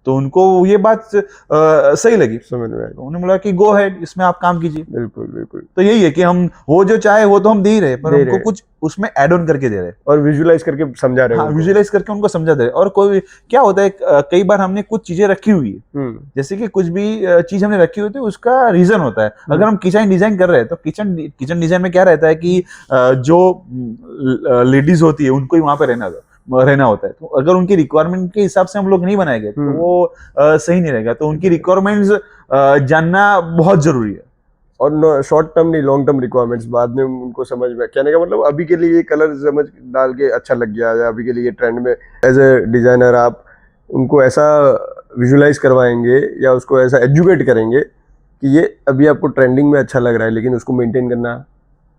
तो उनको ये बात सही लगी, समझ में आया। तो उन्होंने बोला कि गो अहेड, इसमें आप काम कीजिए। बिल्कुल बिल्कुल। तो यही है कि हम वो जो चाहे वो तो हम दे ही रहे, पर दे हमको रहे। कुछ उसमें ऐड ऑन करके दे रहे, और विजुअलाइज करके समझा रहे हो हाँ, उनको। विजुअलाइज करके उनको समझा दे रहे। और कोई क्या होता है, कई बार हमने कुछ चीजें रखी हुई है, जैसे कि कुछ भी चीज हमने रखी होती है, उसका रीजन होता है। अगर हम किचन डिजाइन कर रहे हैं तो किचन डिजाइन में क्या रहता है कि जो लेडीज होती है उनको ही वहां पे रहना होता है। तो अगर उनकी रिक्वायरमेंट के हिसाब से हम लोग नहीं बनाएंगे तो वो सही नहीं रहेगा। तो उनकी रिक्वायरमेंट्स जानना बहुत जरूरी है। और शॉर्ट टर्म नहीं, लॉन्ग टर्म रिक्वायरमेंट्स बाद में उनको समझ में, कहने का मतलब अभी के लिए ये कलर समझ डाल के अच्छा लग गया, या अभी के लिए ये ट्रेंड में, एज ए डिजाइनर आप उनको ऐसा विजुलाइज करवाएंगे या उसको ऐसा एजुकेट करेंगे कि ये अभी आपको ट्रेंडिंग में अच्छा लग रहा है, लेकिन उसको मेंटेन करना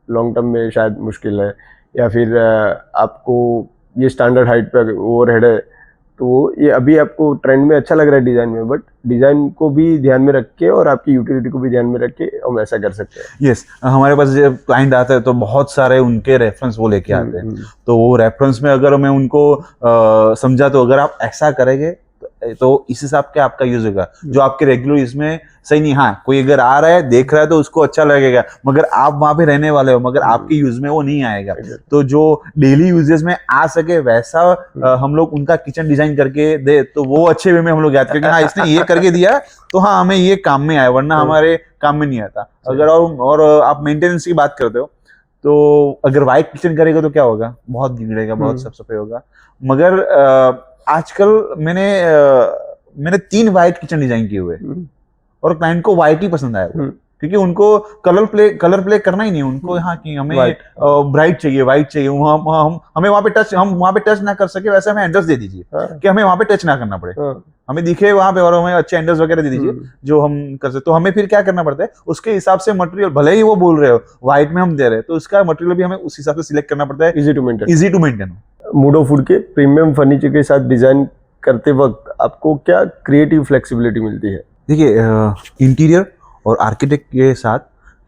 लॉन्ग टर्म में शायद मुश्किल है, या फिर आपको ये स्टैंडर्ड हाइट पे ओवरहेड है, तो ये अभी आपको ट्रेंड में अच्छा लग रहा है डिजाइन में, बट डिजाइन को भी ध्यान में रख के और आपकी यूटिलिटी को भी ध्यान में रख के हम ऐसा कर सकते हैं। यस, हमारे पास जब क्लाइंट आता है तो बहुत सारे उनके रेफरेंस वो लेके आते हैं। तो वो रेफरेंस में अगर मैं उनको समझा, तो अगर आप ऐसा करेंगे तो इस हिसाब के आपका यूज होगा, जो आपके रेगुलर इसमें सही नहीं। हाँ, कोई अगर आ रहा है देख रहा है तो उसको अच्छा लगेगा, मगर आप वहां पे रहने वाले हो, मगर आपके यूज में वो नहीं आएगा। तो जो डेली यूजेस में आ सके वैसा हम लोग उनका किचन डिजाइन करके दे, तो वो अच्छे वे में हम लोग याद करेंगे, हाँ इसने ये करके दिया तो हाँ हमें ये काम में आया, वरना हमारे काम में नहीं आता। अगर और आप मेंटेनेंस की बात करते हो, तो अगर वाइट किचन करेगा तो क्या होगा, बहुत बिगड़ेगा, बहुत साफ सफाई होगा। मगर आजकल मैंने 3 वाइट किचन डिजाइन किए हुए और क्लाइंट को वाइट ही पसंद आया, क्योंकि उनको कलर प्ले करना ही नहीं उनको। हाँ, कि हमें ब्राइट चाहिए, वाइट चाहिए, हमें वहां पे टच ना कर सके वैसे हमें एंडर्स दे दीजिए, कि हमें वहां पे टच ना करना पड़े, हमें दिखे वहां पे, और हमें अच्छे एंडर्स वगैरह दे दीजिए जो हम कर सकते। तो हमें फिर क्या करना पड़ता है, उसके हिसाब से मटेरियल, भले ही वो बोल रहे हो व्हाइट में हम दे रहे हैं, तो उसका मटेरियल भी हमें उस हिसाब से सिलेक्ट करना पड़ता है, easy to maintain. Mood of wood के प्रीमियम फर्नीचर के साथ डिजाइन करते वक्त आपको क्या क्रिएटिव फ्लेक्सिबिलिटी मिलती है? देखिए, इंटीरियर और आर्किटेक्ट के साथ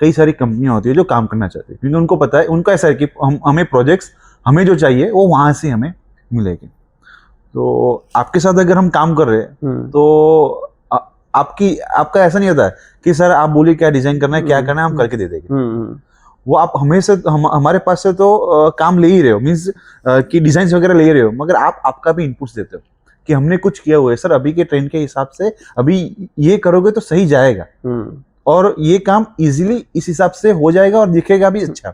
कई सारी कंपनियां होती है जो काम करना चाहती है, क्योंकि उनको पता है, उनका ऐसा है कि हमें प्रोजेक्ट्स, हमें जो चाहिए वो वहां से हमें मिलेगी। तो आपके साथ अगर हम काम कर रहे हैं तो आपका ऐसा नहीं होता है कि सर आप बोलिए क्या डिजाइन करना है, क्या करना है, हम करके दे देंगे। वो आप हमेशा हमारे पास से तो काम ले ही रहे हो, मीन्स कि डिजाइन वगैरह ले रहे हो, मगर आपका भी इनपुट्स देते हो कि हमने कुछ किया हुआ है सर, अभी के ट्रेंड के हिसाब से अभी ये करोगे तो सही जाएगा, और ये काम इजीली इस हिसाब से हो जाएगा और दिखेगा भी अच्छा।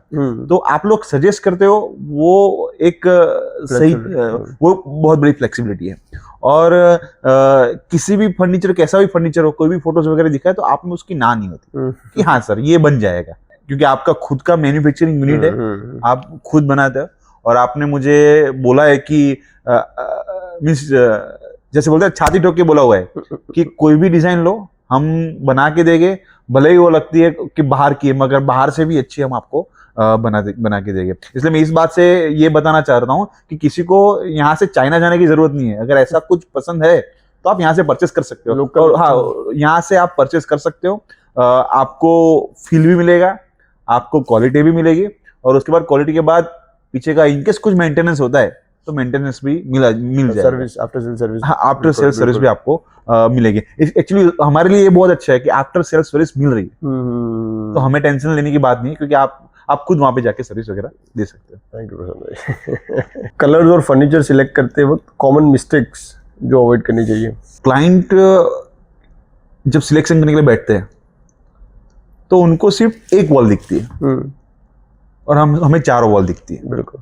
तो आप लोग सजेस्ट करते हो, वो एक सही, वो बहुत बड़ी फ्लेक्सिबिलिटी है। और किसी भी फर्नीचर, कैसा भी फर्नीचर हो, कोई भी फोटोज वगैरह दिखाए तो आप में उसकी ना नहीं होती कि हाँ सर ये बन जाएगा, क्योंकि आपका खुद का मैन्युफैक्चरिंग यूनिट है, आप खुद बनाते हो। और आपने मुझे बोला है कि मीन्स जैसे बोलते हैं छाती ठोक के बोला हुआ है कि कोई भी डिजाइन लो हम बना के देंगे, भले ही वो लगती है कि बाहर की है, मगर बाहर से भी अच्छी हम आपको बना के देंगे। इसलिए मैं इस बात से ये बताना चाह रहा हूँ कि किसी को यहाँ से चाइना जाने की जरूरत नहीं है। अगर ऐसा कुछ पसंद है तो आप यहाँ से परचेस कर सकते हो, और हाँ यहाँ से आप परचेस कर सकते हो। आपको फील भी मिलेगा, आपको क्वालिटी भी मिलेगी, और उसके बाद क्वालिटी के बाद पीछे का इनकेस कुछ मेंटेनेंस होता है तो मेंटेनेंस भी मिल जाएगा, सर्विस, आफ्टर सेल सर्विस, हाँ आफ्टर सेल सर्विस भी आपको मिलेगी। एक्चुअली हमारे लिए ये बहुत अच्छा है कि आफ्टर सेल सर्विस मिल रही है, तो हमें टेंशन लेने की बात नहीं है, क्योंकि आप खुद वहां पे जाके सर्विस वगैरह दे सकते हो। Thank you. कलर्स और फर्नीचर सिलेक्ट करते वक्त कॉमन मिस्टेक्स जो अवॉइड करनी चाहिए? क्लाइंट जब सिलेक्शन करने के लिए बैठते हैं तो उनको सिर्फ एक वॉल दिखती है और हमें 4 वॉल दिखती है। बिल्कुल।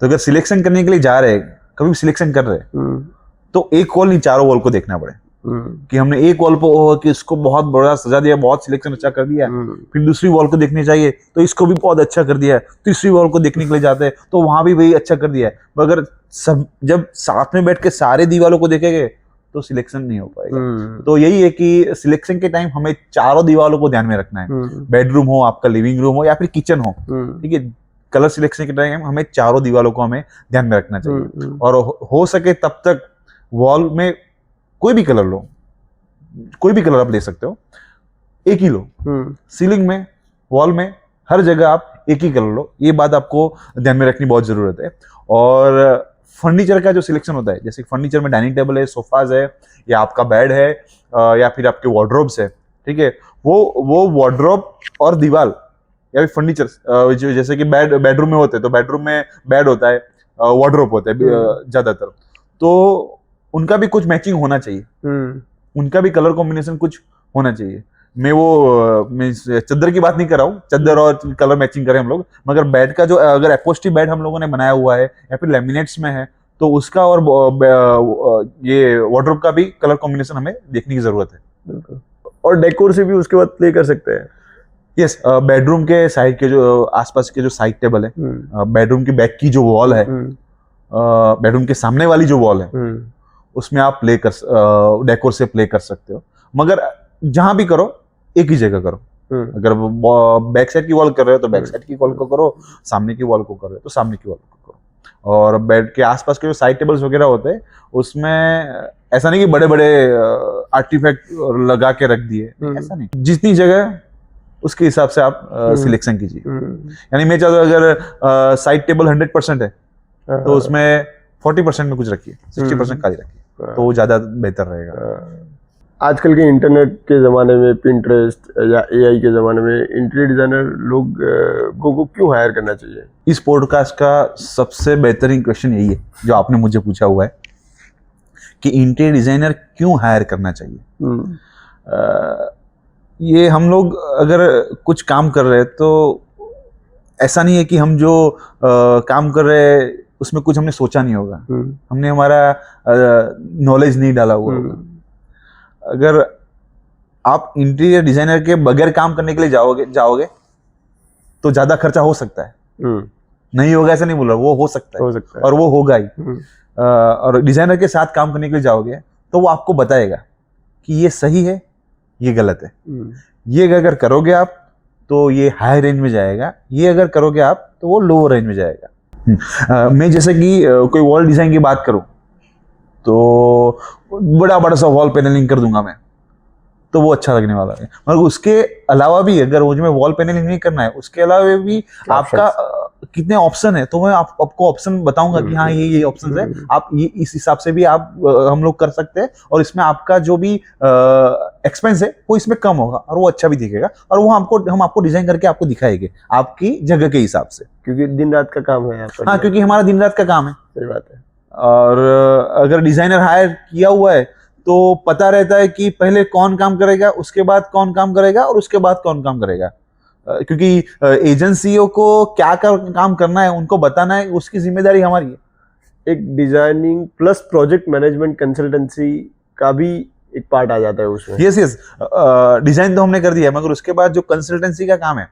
तो अगर सिलेक्शन करने के लिए जा रहे हैं, कभी भी सिलेक्शन कर रहे हैं, तो एक वॉल नहीं चारों वॉल को देखना पड़े कि हमने एक वॉल पर कि इसको बहुत बड़ा सजा दिया, बहुत सिलेक्शन अच्छा कर दिया, फिर दूसरी वॉल को देखने चाहिए तो इसको भी बहुत अच्छा कर दिया है, तीसरी वॉल को देखने के लिए जाते हैं तो वहां भी वही अच्छा कर दिया है। मगर सब जब साथ में बैठ के सारे दीवारों को देखेंगे तो सिलेक्शन नहीं हो पाएगा। तो यही है कि सिलेक्शन के टाइम हमें चारों दीवारों को ध्यान में रखना है, बेडरूम हो, आपका लिविंग रूम हो या फिर किचन हो, ठीक है। कलर सिलेक्शन के टाइम हमें चारों दीवारों को हमें ध्यान में रखना चाहिए, और हो सके तब तक वॉल में कोई भी कलर लो, कोई भी कलर आप ले सकते हो, एक ही लो। सीलिंग में, वॉल में, हर जगह आप एक ही कलर लो, ये बात आपको ध्यान में रखनी बहुत जरूरत है। और फर्नीचर का जो सिलेक्शन होता है, जैसे फर्नीचर में डाइनिंग टेबल है, सोफाज है, या आपका बेड है, या फिर आपके वार्डरोब्स है, ठीक है। वो वार्डरोब और दीवार या फिर फर्नीचर जैसे कि बेडरूम में होते हैं तो बेडरूम में बेड होता है, वार्डरोब होता है ज्यादातर, तो उनका भी कुछ मैचिंग होना चाहिए, उनका भी कलर कॉम्बिनेशन कुछ होना चाहिए। मैं चादर की बात नहीं कर रहा हूँ, चादर और कलर मैचिंग करें हम लोग, मगर बेड का जो अगर एपोस्टी बेड हम लोगों ने बनाया हुआ है या फिर लेमिनेट्स में है तो उसका और ये वार्डरोब का भी कलर कॉम्बिनेशन हमें देखने की जरूरत है। और डेकोर से भी उसके बाद प्ले कर सकते हैं। यस, बेडरूम के साइड के जो आसपास के जो साइड टेबल है, बेडरूम की बैक की जो वॉल है, बेडरूम के सामने वाली जो वॉल है, उसमें आप डेकोर से प्ले कर सकते हो। मगर जहां भी करो एक ही जगह करो। अगर बैक साइड की वॉल कर रहे हो तो बैक साइड की वॉल को करो, सामने की वॉल को कर रहे हो तो सामने की वॉल को करो। और बेड के आसपास के जो साइड टेबल्स वगैरह होते हैं उसमें ऐसा नहीं कि बड़े बड़े आर्टिफैक्ट लगा के रख दिए, ऐसा नहीं, जितनी जगह उसके हिसाब से आप सिलेक्शन कीजिए। यानी मैं चाहता हूँ अगर साइड टेबल 100% है तो उसमें 40% में कुछ रखिए, 60% खाली रखिए, तो वो ज्यादा बेहतर रहेगा। आजकल के इंटरनेट के ज़माने में, पिंटरेस्ट या एआई के ज़माने में इंटीरियर डिज़ाइनर लोग को क्यों हायर करना चाहिए? इस पॉडकास्ट का सबसे बेहतरीन क्वेश्चन यही है जो आपने मुझे पूछा हुआ है कि इंटीरियर डिज़ाइनर क्यों हायर करना चाहिए। ये हम लोग अगर कुछ काम कर रहे हैं तो ऐसा नहीं है कि हम जो काम कर रहे हैं उसमें कुछ हमने सोचा नहीं होगा, हमने हमारा नॉलेज नहीं डाला हुआ होगा। अगर आप इंटीरियर डिजाइनर के बगैर काम करने के लिए जाओगे तो ज्यादा खर्चा हो सकता है, नहीं होगा ऐसा नहीं बोल रहा, वो हो सकता है और वो होगा ही। और डिजाइनर के साथ काम करने के लिए जाओगे तो वो आपको बताएगा कि ये सही है, ये गलत है, ये अगर करोगे आप तो ये हाई रेंज में जाएगा, ये अगर करोगे आप तो वो लो रेंज में जाएगा। मैं जैसे कि कोई वॉल डिजाइन की बात करूं तो बड़ा सा वॉल पैनलिंग कर दूंगा मैं, तो वो अच्छा लगने वाला है। मगर उसके अलावा भी अगर वो जो मैं वॉल पैनलिंग नहीं करना है, उसके अलावा भी आपका कितने ऑप्शन है, तो मैं आपको ऑप्शन बताऊंगा कि हाँ ये ऑप्शन है, आप ये इस हिसाब से भी आप हम लोग कर सकते हैं, और इसमें आपका जो भी एक्सपेंस है वो इसमें कम होगा और वो अच्छा भी दिखेगा, और वो हम आपको डिजाइन करके आपको दिखाएंगे आपकी जगह के हिसाब से, क्योंकि दिन रात का काम है। हाँ, क्योंकि हमारा दिन रात का काम है। सही बात है। और अगर डिजाइनर हायर किया हुआ है तो पता रहता है कि पहले कौन काम करेगा, उसके बाद कौन काम करेगा और उसके बाद कौन काम करेगा, क्योंकि एजेंसियों को क्या काम करना है उनको बताना है, उसकी जिम्मेदारी हमारी है। एक designing plus project management consultancy का भी एक पार्ट आ जाता है उसमें। यस, डिजाइन तो हमने कर दिया, मगर उसके बाद जो कंसल्टेंसी का काम है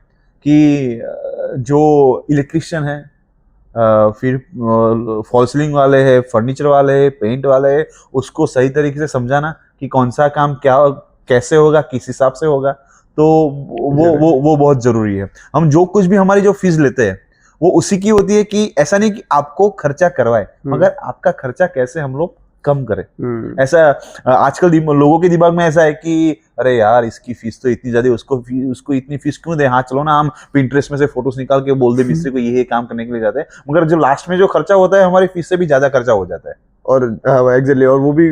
कि जो इलेक्ट्रिशियन है, फिर फॉल सीलिंग वाले हैं, फर्नीचर वाले हैं, पेंट वाले हैं, उसको सही तरीके से समझाना कि कौन सा काम कैसे होगा, किस हिसाब से होगा, तो वो बहुत जरूरी है। हम जो कुछ भी हमारी जो फीस लेते हैं वो उसी की होती है कि ऐसा नहीं कि आपको खर्चा करवाए, मगर आपका खर्चा कैसे हम लोग कम करें। ऐसा आजकल लोगों के दिमाग में ऐसा है कि अरे यार इसकी फीस तो इतनी ज्यादा, उसको इतनी फीस क्यों दे, हाँ चलो ना हम पिंटरेस्ट में से फोटोज निकाल के बोल दे मिस्त्री को ये काम करने के लिए जाते हैं, मगर जो लास्ट में जो खर्चा होता है हमारी फीस से भी ज्यादा खर्चा हो जाता है। और एग्जैक्टली, और वो भी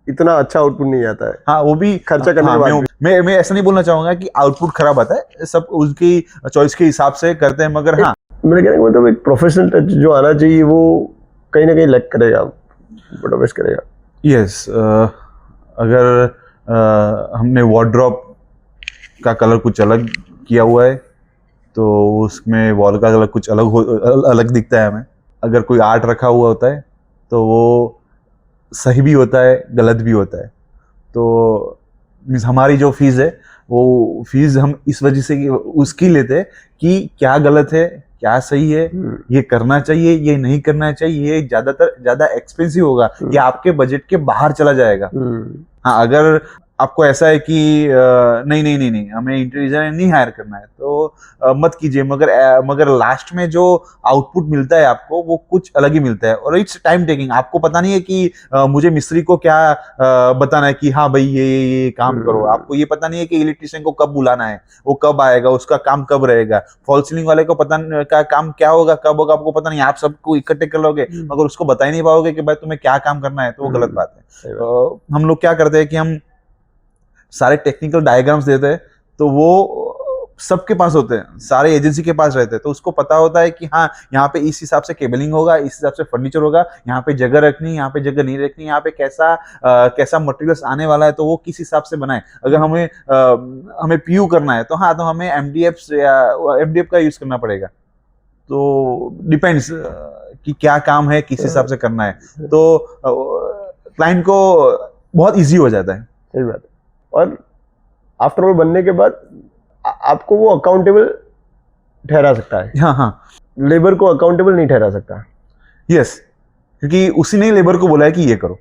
इतना अच्छा आउटपुट नहीं आता है। हाँ, वो भी खर्चा करने के बाद मैं ऐसा नहीं बोलना चाहूंगा कि आउटपुट खराब आता है, सब उसकी चॉइस के हिसाब से करते हैं, मगर हाँ मेरे कहने का मतलब एक प्रोफेशनल टच जो आना चाहिए वो कहीं ना कहीं लैक करेगा, बड़ा करेगा। यस, अगर हमने वार्डरोब का कलर कुछ अलग किया हुआ है तो उसमें वॉल का कलर कुछ अलग दिखता है हमें, अगर कोई आर्ट रखा हुआ होता है तो वो सही भी होता है, गलत भी होता है। तो मीन्स हमारी जो फीस है वो फीस हम इस वजह से उसकी लेते हैं कि क्या गलत है, क्या सही है, ये करना चाहिए, ये नहीं करना चाहिए, ये ज्यादा एक्सपेंसिव होगा, ये आपके बजट के बाहर चला जाएगा। हाँ, अगर आपको ऐसा है कि नहीं नहीं नहीं नहीं हमें इंटीरियर डिजाइनर नहीं हायर करना है तो मत कीजिए, मगर लास्ट में जो आउटपुट मिलता है आपको वो कुछ अलग ही मिलता है। और इट्स टाइम टेकिंग, आपको पता नहीं है कि मुझे मिस्त्री को क्या बताना है कि हाँ भाई ये काम करो। आपको ये पता नहीं है कि इलेक्ट्रिशियन को कब बुलाना है, वो कब आएगा, उसका काम कब रहेगा। फॉल सीलिंग वाले को पता का काम क्या होगा, कब होगा, आपको पता नहीं। आप सबको इकट्ठे कर लोगे मगर उसको बता ही नहीं पाओगे कि भाई तुम्हें क्या काम करना है, तो वो गलत बात है। हम लोग क्या करते हैं कि हम सारे टेक्निकल डायग्राम्स देते हैं तो वो सबके पास होते हैं, सारे एजेंसी के पास रहते हैं, तो उसको पता होता है कि हाँ यहाँ पे इस हिसाब से केबलिंग होगा, इस हिसाब से फर्नीचर होगा, यहाँ पे जगह रखनी, यहाँ पे जगह नहीं रखनी, यहाँ पे कैसा मटेरियल्स आने वाला है, तो वो किस हिसाब से बनाए। अगर हमें पीयू करना है तो हाँ, तो हमें एमडीएफ का यूज करना पड़ेगा। तो डिपेंड्स कि क्या काम है, किस हिसाब से करना है, तो क्लाइंट को बहुत इजी हो जाता है। सही बात है। और आफ्टर ऑल बनने के बाद आपको वो अकाउंटेबल ठहरा सकता है। हाँ हाँ, लेबर को अकाउंटेबल नहीं ठहरा सकता। यस, क्योंकि उसी ने लेबर को बोला है कि ये करो।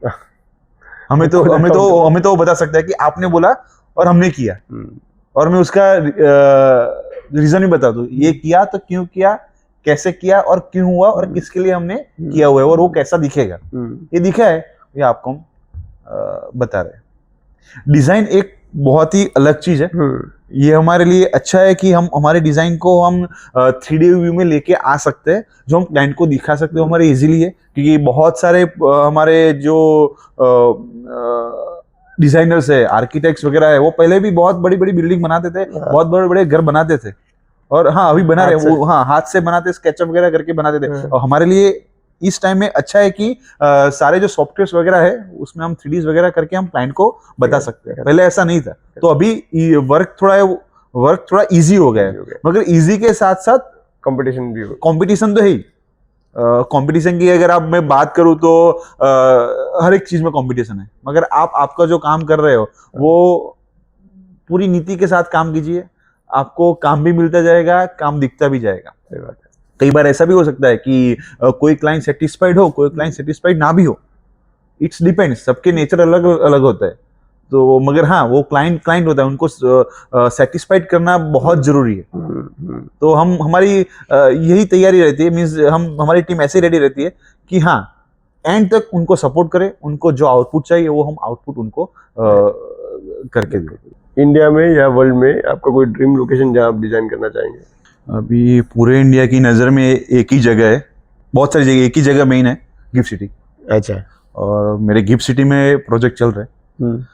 हमें तो वो बता सकता है कि आपने बोला और हमने किया, और मैं उसका रीजन भी बता दूं, ये किया तो क्यों किया, कैसे किया और क्यों हुआ और किसके लिए हमने किया हुआ है और वो कैसा दिखेगा, ये दिखा है, ये आपको हम बता रहे हैं। डिजाइन एक बहुत ही अलग चीज है। ये हमारे लिए अच्छा है कि हम हमारे डिजाइन को हम 3D व्यू में लेके आ सकते हैं, जो हम क्लाइंट को दिखा सकते हैं, हमारे इजीली है। क्योंकि बहुत सारे हमारे जो डिजाइनर्स है, आर्किटेक्ट्स वगैरह है, वो पहले भी बहुत बड़ी बड़ी बिल्डिंग बनाते थे, बहुत बड़े बड़े घर बनाते थे, और हाँ अभी बना रहे वो, हाँ हाथ से बनाते, स्केचअप वगैरह करके बनाते थे। और हमारे लिए इस टाइम में अच्छा है कि सारे जो सॉफ्टवेयर वगैरह है उसमें हम 3D वगैरह करके हम क्लाइंट को बता सकते हैं। पहले ऐसा नहीं था, तो अभी वर्क थोड़ा इजी हो गया है। मगर इजी के साथ साथ कंपटीशन तो है ही। कंपटीशन की अगर मैं बात करूं तो हर एक चीज में कंपटीशन है, मगर आपका जो काम कर रहे हो वो पूरी नीति के साथ काम कीजिए, आपको काम भी मिलता जाएगा, काम दिखता भी जाएगा। सही बात है। कई बार ऐसा भी हो सकता है कि कोई क्लाइंट सेटिस्फाइड हो, कोई क्लाइंट सेटिस्फाइड ना भी हो, इट्स डिपेंड्स, सबके नेचर अलग अलग होता है। तो मगर हाँ, वो क्लाइंट होता है, उनको सेटिस्फाइड करना बहुत जरूरी है। तो हमारी यही तैयारी रहती है, मीन्स हमारी टीम ऐसे रेडी रहती है कि हाँ एंड तक उनको सपोर्ट करें, उनको जो आउटपुट चाहिए वो हम आउटपुट उनको करके दें। इंडिया में या वर्ल्ड में आपका कोई ड्रीम लोकेशन जहाँ आप डिजाइन करना चाहेंगे? अभी पूरे इंडिया की नज़र में एक ही जगह है, बहुत सारी जगह, एक ही जगह मेन है, गिफ्ट सिटी। अच्छा। और मेरे गिफ्ट सिटी में प्रोजेक्ट चल रहे हैं,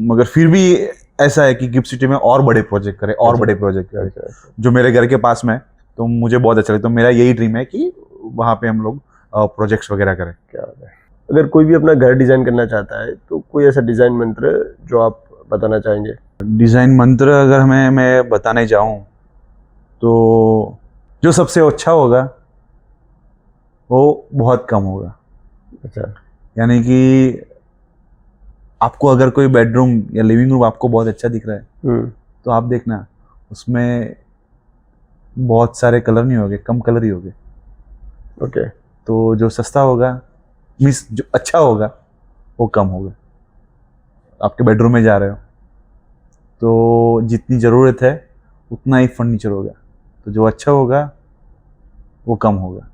मगर फिर भी ऐसा है कि गिफ्ट सिटी में और बड़े प्रोजेक्ट करें, और बड़े प्रोजेक्ट करें, जो मेरे घर के पास में है, तो मुझे बहुत अच्छा लगता है। तो मेरा यही ड्रीम है कि वहाँ पे हम लोग प्रोजेक्ट्स वगैरह करें। क्या है? अगर कोई भी अपना घर डिजाइन करना चाहता है तो कोई ऐसा डिजाइन मंत्र जो आप बताना चाहेंगे? डिजाइन मंत्र अगर मैं बताने जाऊँ तो जो सबसे अच्छा होगा वो बहुत कम होगा। अच्छा। यानी कि आपको अगर कोई बेडरूम या लिविंग रूम आपको बहुत अच्छा दिख रहा है तो आप देखना उसमें बहुत सारे कलर नहीं होंगे, कम कलर ही होंगे। ओके। तो जो सस्ता होगा, मीन्स जो अच्छा होगा वो कम होगा। आपके बेडरूम में जा रहे हो तो जितनी ज़रूरत है उतना ही फर्नीचर होगा, तो जो अच्छा होगा वो कम होगा।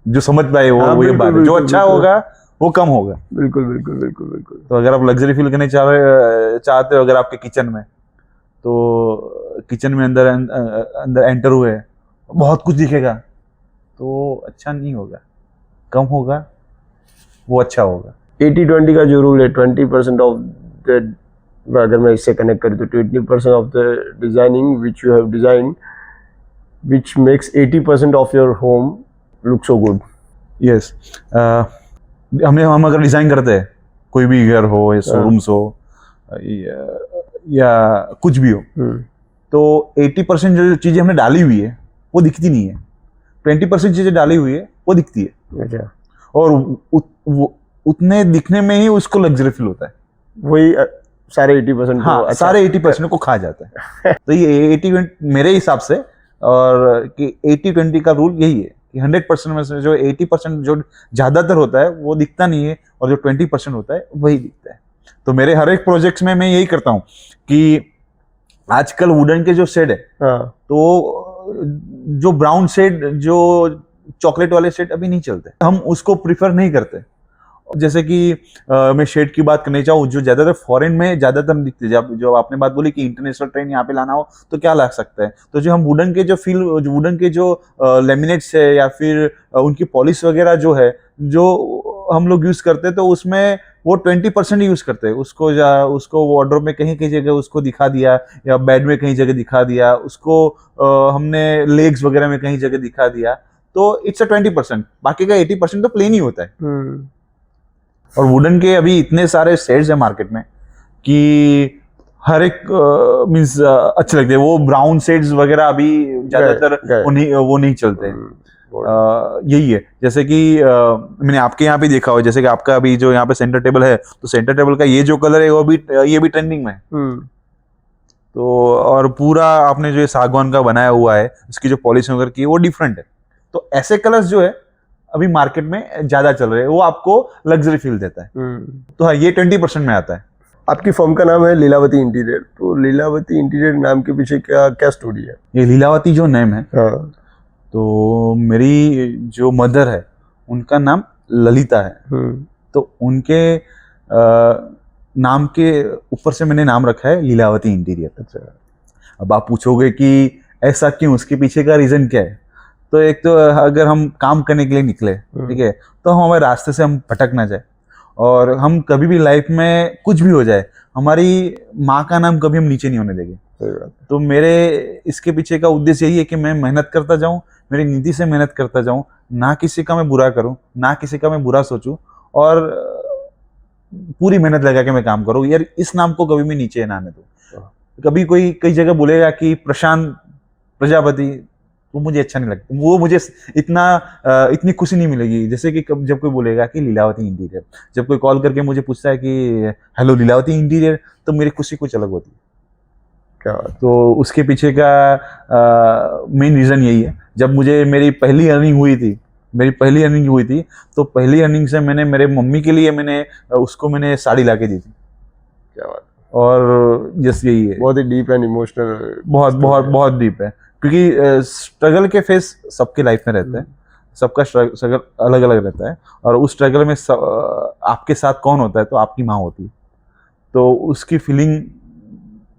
जो समझ पाए वो ये बात है, जो अच्छा होगा वो कम होगा। बिल्कुल बिल्कुल बिल्कुल बिल्कुल। तो अगर आप लग्जरी फील करने चाहते हो अगर आपके किचन में, तो किचन में अंदर एंटर हुए बहुत कुछ दिखेगा तो अच्छा नहीं होगा, कम होगा वो अच्छा होगा। 80-20 का जो रूल है, 20% ऑफ द, अगर मैं इससे कनेक्ट करूँ तो 20% of the designing which you have design which makes 80% of your home look so good. Yes, हम अगर डिजाइन करते हैं, कोई भी घर हो या शोरूम्स हो या कुछ भी हो, तो 80% जो चीजें हमने डाली हुई है वो दिखती नहीं है, 20% चीजें डाली हुई है वो दिखती है, अच्छा, और उतने दिखने में ही उसको लग्जरी फील होता है। वही सारे 80% हाँ, अच्छा। सारे 80% को खा जाता है। तो ये 80-20 मेरे हिसाब से, और कि 80-20 का रूल यही है कि 100% में से जो 80% जो ज्यादातर होता है वो दिखता नहीं है, और जो 20% होता है वही दिखता है। तो मेरे हर एक प्रोजेक्ट्स में मैं यही करता हूँ कि आजकल वुडन के जो शेड है, हाँ, तो जो ब्राउन शेड, जो चॉकलेट वाले शेड अभी नहीं चलते, हम उसको प्रिफर नहीं करते। जैसे कि मैं शेड की बात करनी चाहूँ, जो ज्यादातर फॉरेन में ज्यादातर दिखते हैं। जब जो आपने बात बोली कि इंटरनेशनल ट्रेन यहाँ पे लाना हो तो क्या ला सकता है, तो जो हम वुडन के जो वुडन के जो लेमिनेट्स है या फिर उनकी पॉलिश वगैरह जो है, जो हम लोग यूज करते हैं, तो उसमें वो 20% यूज करते हैं उसको, उसको वार्डरोब में कहीं कहीं जगह उसको दिखा दिया, या बेड में कहीं जगह दिखा दिया उसको, हमने लेग्स वगैरह में कहीं जगह दिखा दिया, तो इट्स अ 20%। बाकी का 80% तो प्लेन ही होता है। और वुडन के अभी इतने सारे शेड्स है मार्केट में कि हर एक मीन्स अच्छे लगते हैं। वो ब्राउन शेड्स वगैरह अभी ज्यादातर गए। वो नहीं चलते। यही है, जैसे कि मैंने आपके यहाँ पे देखा हो, जैसे कि आपका अभी जो यहाँ पे सेंटर टेबल है, तो सेंटर टेबल का ये जो कलर है वो भी, ये भी ट्रेंडिंग में है। तो और पूरा आपने जो ये सागवान का बनाया हुआ है, उसकी जो पॉलिश वगैरह की है वो डिफरेंट है। तो ऐसे कलर्स जो है अभी मार्केट में ज्यादा चल रहे हैं, वो आपको लग्जरी फील देता है। तो हाँ, ये 20% में आता है। आपकी फर्म का नाम है लीलावती इंटीरियर, तो लीलावती इंटीरियर नाम के पीछे क्या क्या स्टोरी है? ये लीलावती जो नेम है, हाँ, तो मेरी जो मदर है उनका नाम ललिता है, तो उनके नाम के ऊपर से मैंने नाम रखा है लीलावती इंटीरियर। अच्छा, अब आप पूछोगे कि ऐसा क्यों, उसके पीछे का रीजन क्या है? तो एक तो अगर हम काम करने के लिए निकले, ठीक है, तो हम हमारे रास्ते से हम भटक ना जाए, और हम कभी भी लाइफ में कुछ भी हो जाए, हमारी माँ का नाम कभी हम नीचे नहीं होने देंगे। सही बात है। तो मेरे इसके पीछे का उद्देश्य यही है कि मैं मेहनत करता जाऊं, मेरी नीति से मेहनत करता जाऊं, ना किसी का मैं बुरा करूं, ना किसी का मैं बुरा सोचूं, और पूरी मेहनत लगा के मैं काम करूं। यार, इस नाम को कभी भी नीचे ना आने दूं। कभी कोई कई जगह बोलेगा कि प्रशांत प्रजापति, वो मुझे अच्छा नहीं लगता, वो मुझे इतनी खुशी नहीं मिलेगी जैसे कि जब कोई बोलेगा कि लीलावती इंटीरियर। जब कोई कॉल करके मुझे पूछता है कि हेलो लीलावती इंटीरियर, तो मेरी खुशी कुछ अलग होती है। क्या? तो उसके पीछे का मेन रीजन यही है। जब मुझे मेरी पहली अर्निंग हुई थी, तो पहली अर्निंग से मैंने मेरे मम्मी के लिए मैंने साड़ी ला के दी थी। क्या बात? और जैसे यही है, बहुत ही डीप एंड इमोशनल, बहुत बहुत बहुत डीप है, क्योंकि स्ट्रगल के फेस सबके लाइफ में रहता है, सबका स्ट्रगल अलग अलग रहता है, और उस स्ट्रगल में आपके साथ कौन होता है, तो आपकी माँ होती है। तो उसकी फीलिंग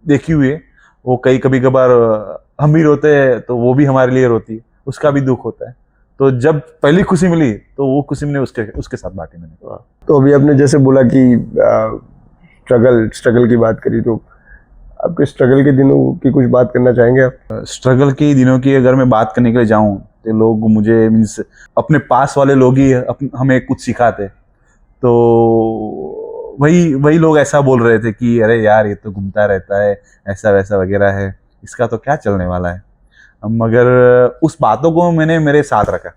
देखी हुई है। वो कभी कभार हम भी रोते हैं, तो वो भी हमारे लिए रोती है, उसका भी दुख होता है। तो जब पहली खुशी मिली, तो वो खुशी मैंने उसके साथ बांटी मैंने। तो अभी आपने जैसे बोला कि स्ट्रगल की बात करी, तो आपके स्ट्रगल के दिनों की कुछ बात करना चाहेंगे आप? स्ट्रगल के दिनों की अगर मैं बात करने के लिए जाऊं, तो लोग मुझे मीन्स अपने पास वाले लोग ही हमें कुछ सिखाते। तो वही लोग ऐसा बोल रहे थे कि अरे यार, ये तो घूमता रहता है, ऐसा वैसा वगैरह है, इसका तो क्या चलने वाला है। मगर उस बातों को मैंने मेरे साथ रखा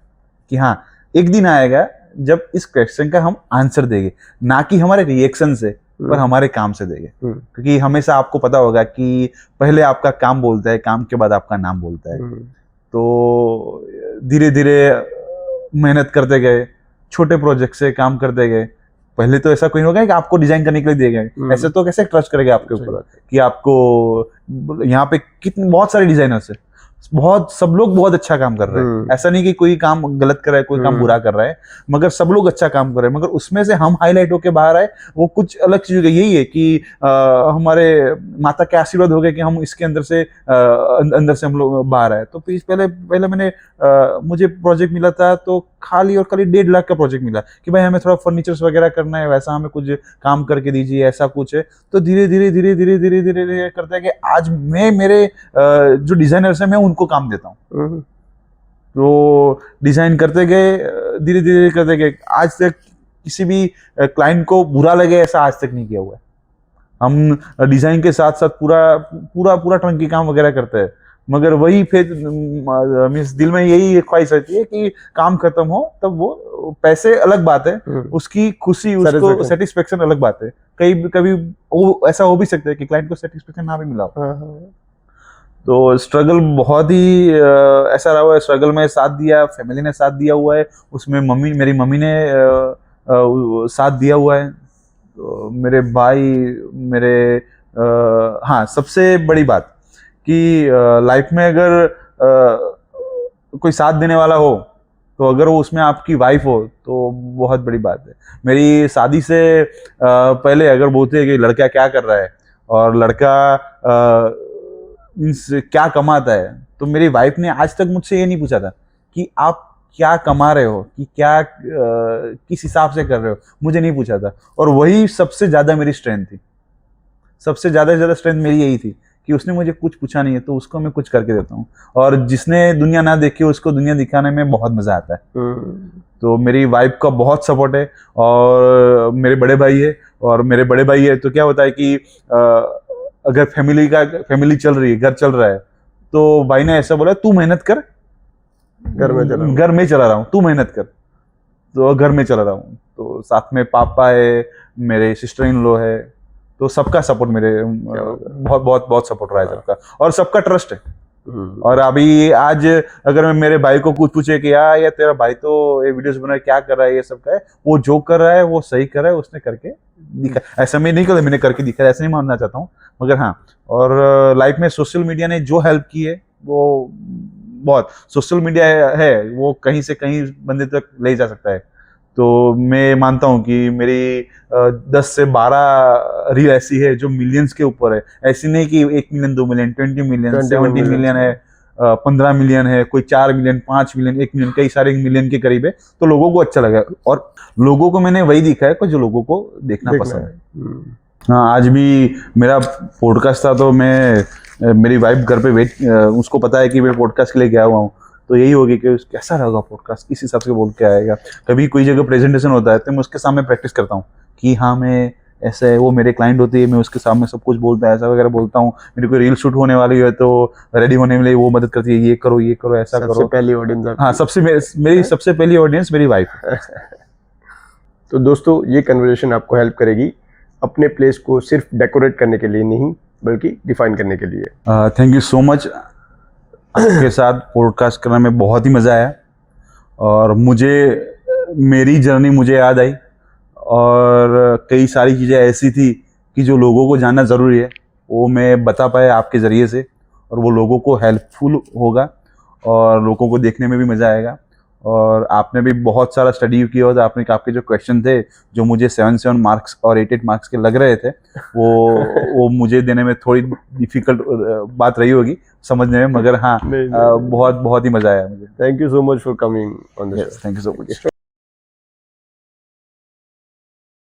कि हाँ, एक दिन आएगा जब इस क्वेश्चन का हम आंसर देंगे, ना कि हमारे रिएक्शन से, पर हमारे काम से देंगे। क्योंकि हमेशा आपको पता होगा कि पहले आपका काम बोलता है, काम के बाद आपका नाम बोलता है। तो धीरे धीरे मेहनत करते गए, छोटे प्रोजेक्ट से काम करते गए। पहले तो ऐसा कोई नहीं होगा कि आपको डिजाइन करने के लिए दिए गए, ऐसे तो कैसे ट्रस्ट करेगा आपके ऊपर कि आपको यहाँ पे कितने बहुत सारे डिजाइनर्स है, सब लोग बहुत अच्छा काम कर रहे हैं। ऐसा नहीं कि कोई काम गलत कर रहा है, कोई काम बुरा कर रहा है, मगर सब लोग अच्छा काम कर रहे हैं। मगर उसमें से हम हाईलाइट होके बाहर आए, वो कुछ अलग चीज। यही है कि हमारे माता के आशीर्वाद हो गए कि हम इसके अंदर से हम लोग बाहर आए। तो पहले मैंने मुझे प्रोजेक्ट मिला था, तो खाली और खाली 1.5 लाख का प्रोजेक्ट मिला कि भाई हमें थोड़ा फर्नीचर्स वगैरह करना है, वैसा हमें कुछ काम करके दीजिए, ऐसा कुछ है। तो धीरे धीरे करते हैं कि आज मैं मेरे जो डिजाइनर्स हैं, मैं उनको काम देता हूँ। तो डिजाइन करते गए, धीरे धीरे करते गए। आज तक किसी भी क्लाइंट को बुरा लगे ऐसा आज तक नहीं किया हुआ है। हम डिजाइन के साथ साथ पूरा टर्नकी काम वगैरह करते हैं। मगर वही फिर मीन्स दिल में यही ख्वाहिश रहती है कि काम खत्म हो तब वो पैसे अलग बात है, उसकी खुशी उसको सेटिस्फेक्शन अलग बात है। कई कभी वो ऐसा हो भी सकता है कि क्लाइंट को सेटिस्फेक्शन ना भी मिला हो। तो स्ट्रगल बहुत ही ऐसा रहा हुआ है, स्ट्रगल में साथ दिया, फैमिली ने साथ दिया हुआ है, उसमें मेरी मम्मी ने साथ दिया हुआ है, तो मेरे भाई मेरे हाँ, सबसे बड़ी बात कि लाइफ में अगर कोई साथ देने वाला हो तो अगर वो उसमें आपकी वाइफ हो तो बहुत बड़ी बात है। मेरी शादी से पहले अगर बोलते हैं कि लड़का क्या कर रहा है और लड़का मीन्स क्या कमाता है, तो मेरी वाइफ ने आज तक मुझसे ये नहीं पूछा था कि आप क्या कमा रहे हो, कि क्या किस हिसाब से कर रहे हो, मुझे नहीं पूछा था। और वही सबसे ज्यादा मेरी स्ट्रेंथ थी, सबसे ज्यादा स्ट्रेंथ मेरी यही थी कि उसने मुझे कुछ पूछा नहीं है तो उसको मैं कुछ करके देता हूँ। और जिसने दुनिया ना देखी उसको दुनिया दिखाने में बहुत मजा आता है। तो मेरी वाइफ का बहुत सपोर्ट है, और मेरे बड़े भाई है, और मेरे बड़े भाई है तो क्या होता है कि अगर फैमिली चल रही है, घर चल रहा है, तो भाई ने ऐसा बोला तू मेहनत कर, घर में चला रहा हूँ, तू मेहनत कर, तो घर में चला रहा हूँ। तो साथ में पापा है, मेरे सिस्टर इन लॉ है, तो सबका सपोर्ट मेरे बहुत बहुत बहुत सपोर्ट रहा है सबका, और सबका ट्रस्ट है। और अभी आज अगर मेरे भाई को कुछ पूछे कि यार तेरा भाई तो ये वीडियोस बना क्या कर रहा है, ये सब का है, वो जो कर रहा है वो सही कर रहा है, उसने करके दिखा। ऐसा मैं नहीं कर मैंने करके दिखा, ऐसा नहीं मानना चाहता हूँ, मगर हाँ, और लाइफ में सोशल मीडिया ने जो हेल्प की है वो बहुत, सोशल मीडिया है वो कहीं से कहीं बंदे तक ले जा सकता है। तो मैं मानता हूँ कि मेरी 10 से 12 रील ऐसी है जो मिलियंस के ऊपर है, ऐसी नहीं कि 1 मिलियन 2 मिलियन 20 मिलियन 17 मिलियन है, 15 मिलियन है, कोई 4 मिलियन 5 मिलियन 1 मिलियन, कई सारे मिलियन के करीब है। तो लोगों को अच्छा लगा, और लोगों को मैंने वही दिखा है जो लोगों को देखना पसंद है। हाँ, आज भी मेरा पॉडकास्ट था तो मैं मेरी वाइफ घर पे उसको पता है कि मैं पॉडकास्ट के लिए गया हुआ हूँ, तो यही होगी कि कैसा रहेगा पॉडकास्ट, किस हिसाब से बोल के आएगा। कभी कोई जगह प्रेजेंटेशन होता है तो मैं उसके सामने प्रैक्टिस करता हूँ कि हाँ मैं ऐसे, वो मेरे क्लाइंट होती है, मैं उसके सामने सब कुछ बोलता है, ऐसा वगैरह बोलता हूँ। मेरी कोई रील शूट होने वाली है तो रेडी होने में वो मदद करती है, ये करो ऐसा करो। सबसे पहली ऑडियंस, हाँ, मेरी सबसे पहली ऑडियंस मेरी वाइफ। तो दोस्तों, ये कन्वर्सेशन आपको हेल्प करेगी अपने प्लेस को सिर्फ डेकोरेट करने के लिए नहीं, बल्कि डिफाइन करने के लिए। Thank you so much. आपके साथ पॉडकास्ट करने में बहुत ही मज़ा आया, और मेरी जर्नी मुझे याद आई, और कई सारी चीज़ें ऐसी थी कि जो लोगों को जानना ज़रूरी है, वो मैं बता पाया आपके ज़रिए से, और वो लोगों को हेल्पफुल होगा और लोगों को देखने में भी मज़ा आएगा। और आपने भी बहुत सारा स्टडी किया हो, तो आपके जो क्वेश्चन थे जो मुझे 7 मार्क्स और 8 मार्क्स के लग रहे थे, वो मुझे देने में थोड़ी डिफिकल्ट बात रही होगी समझने में, मगर हाँ, बहुत बहुत ही मज़ा आया मुझे। Thank you so much for coming on this. Thank you so much.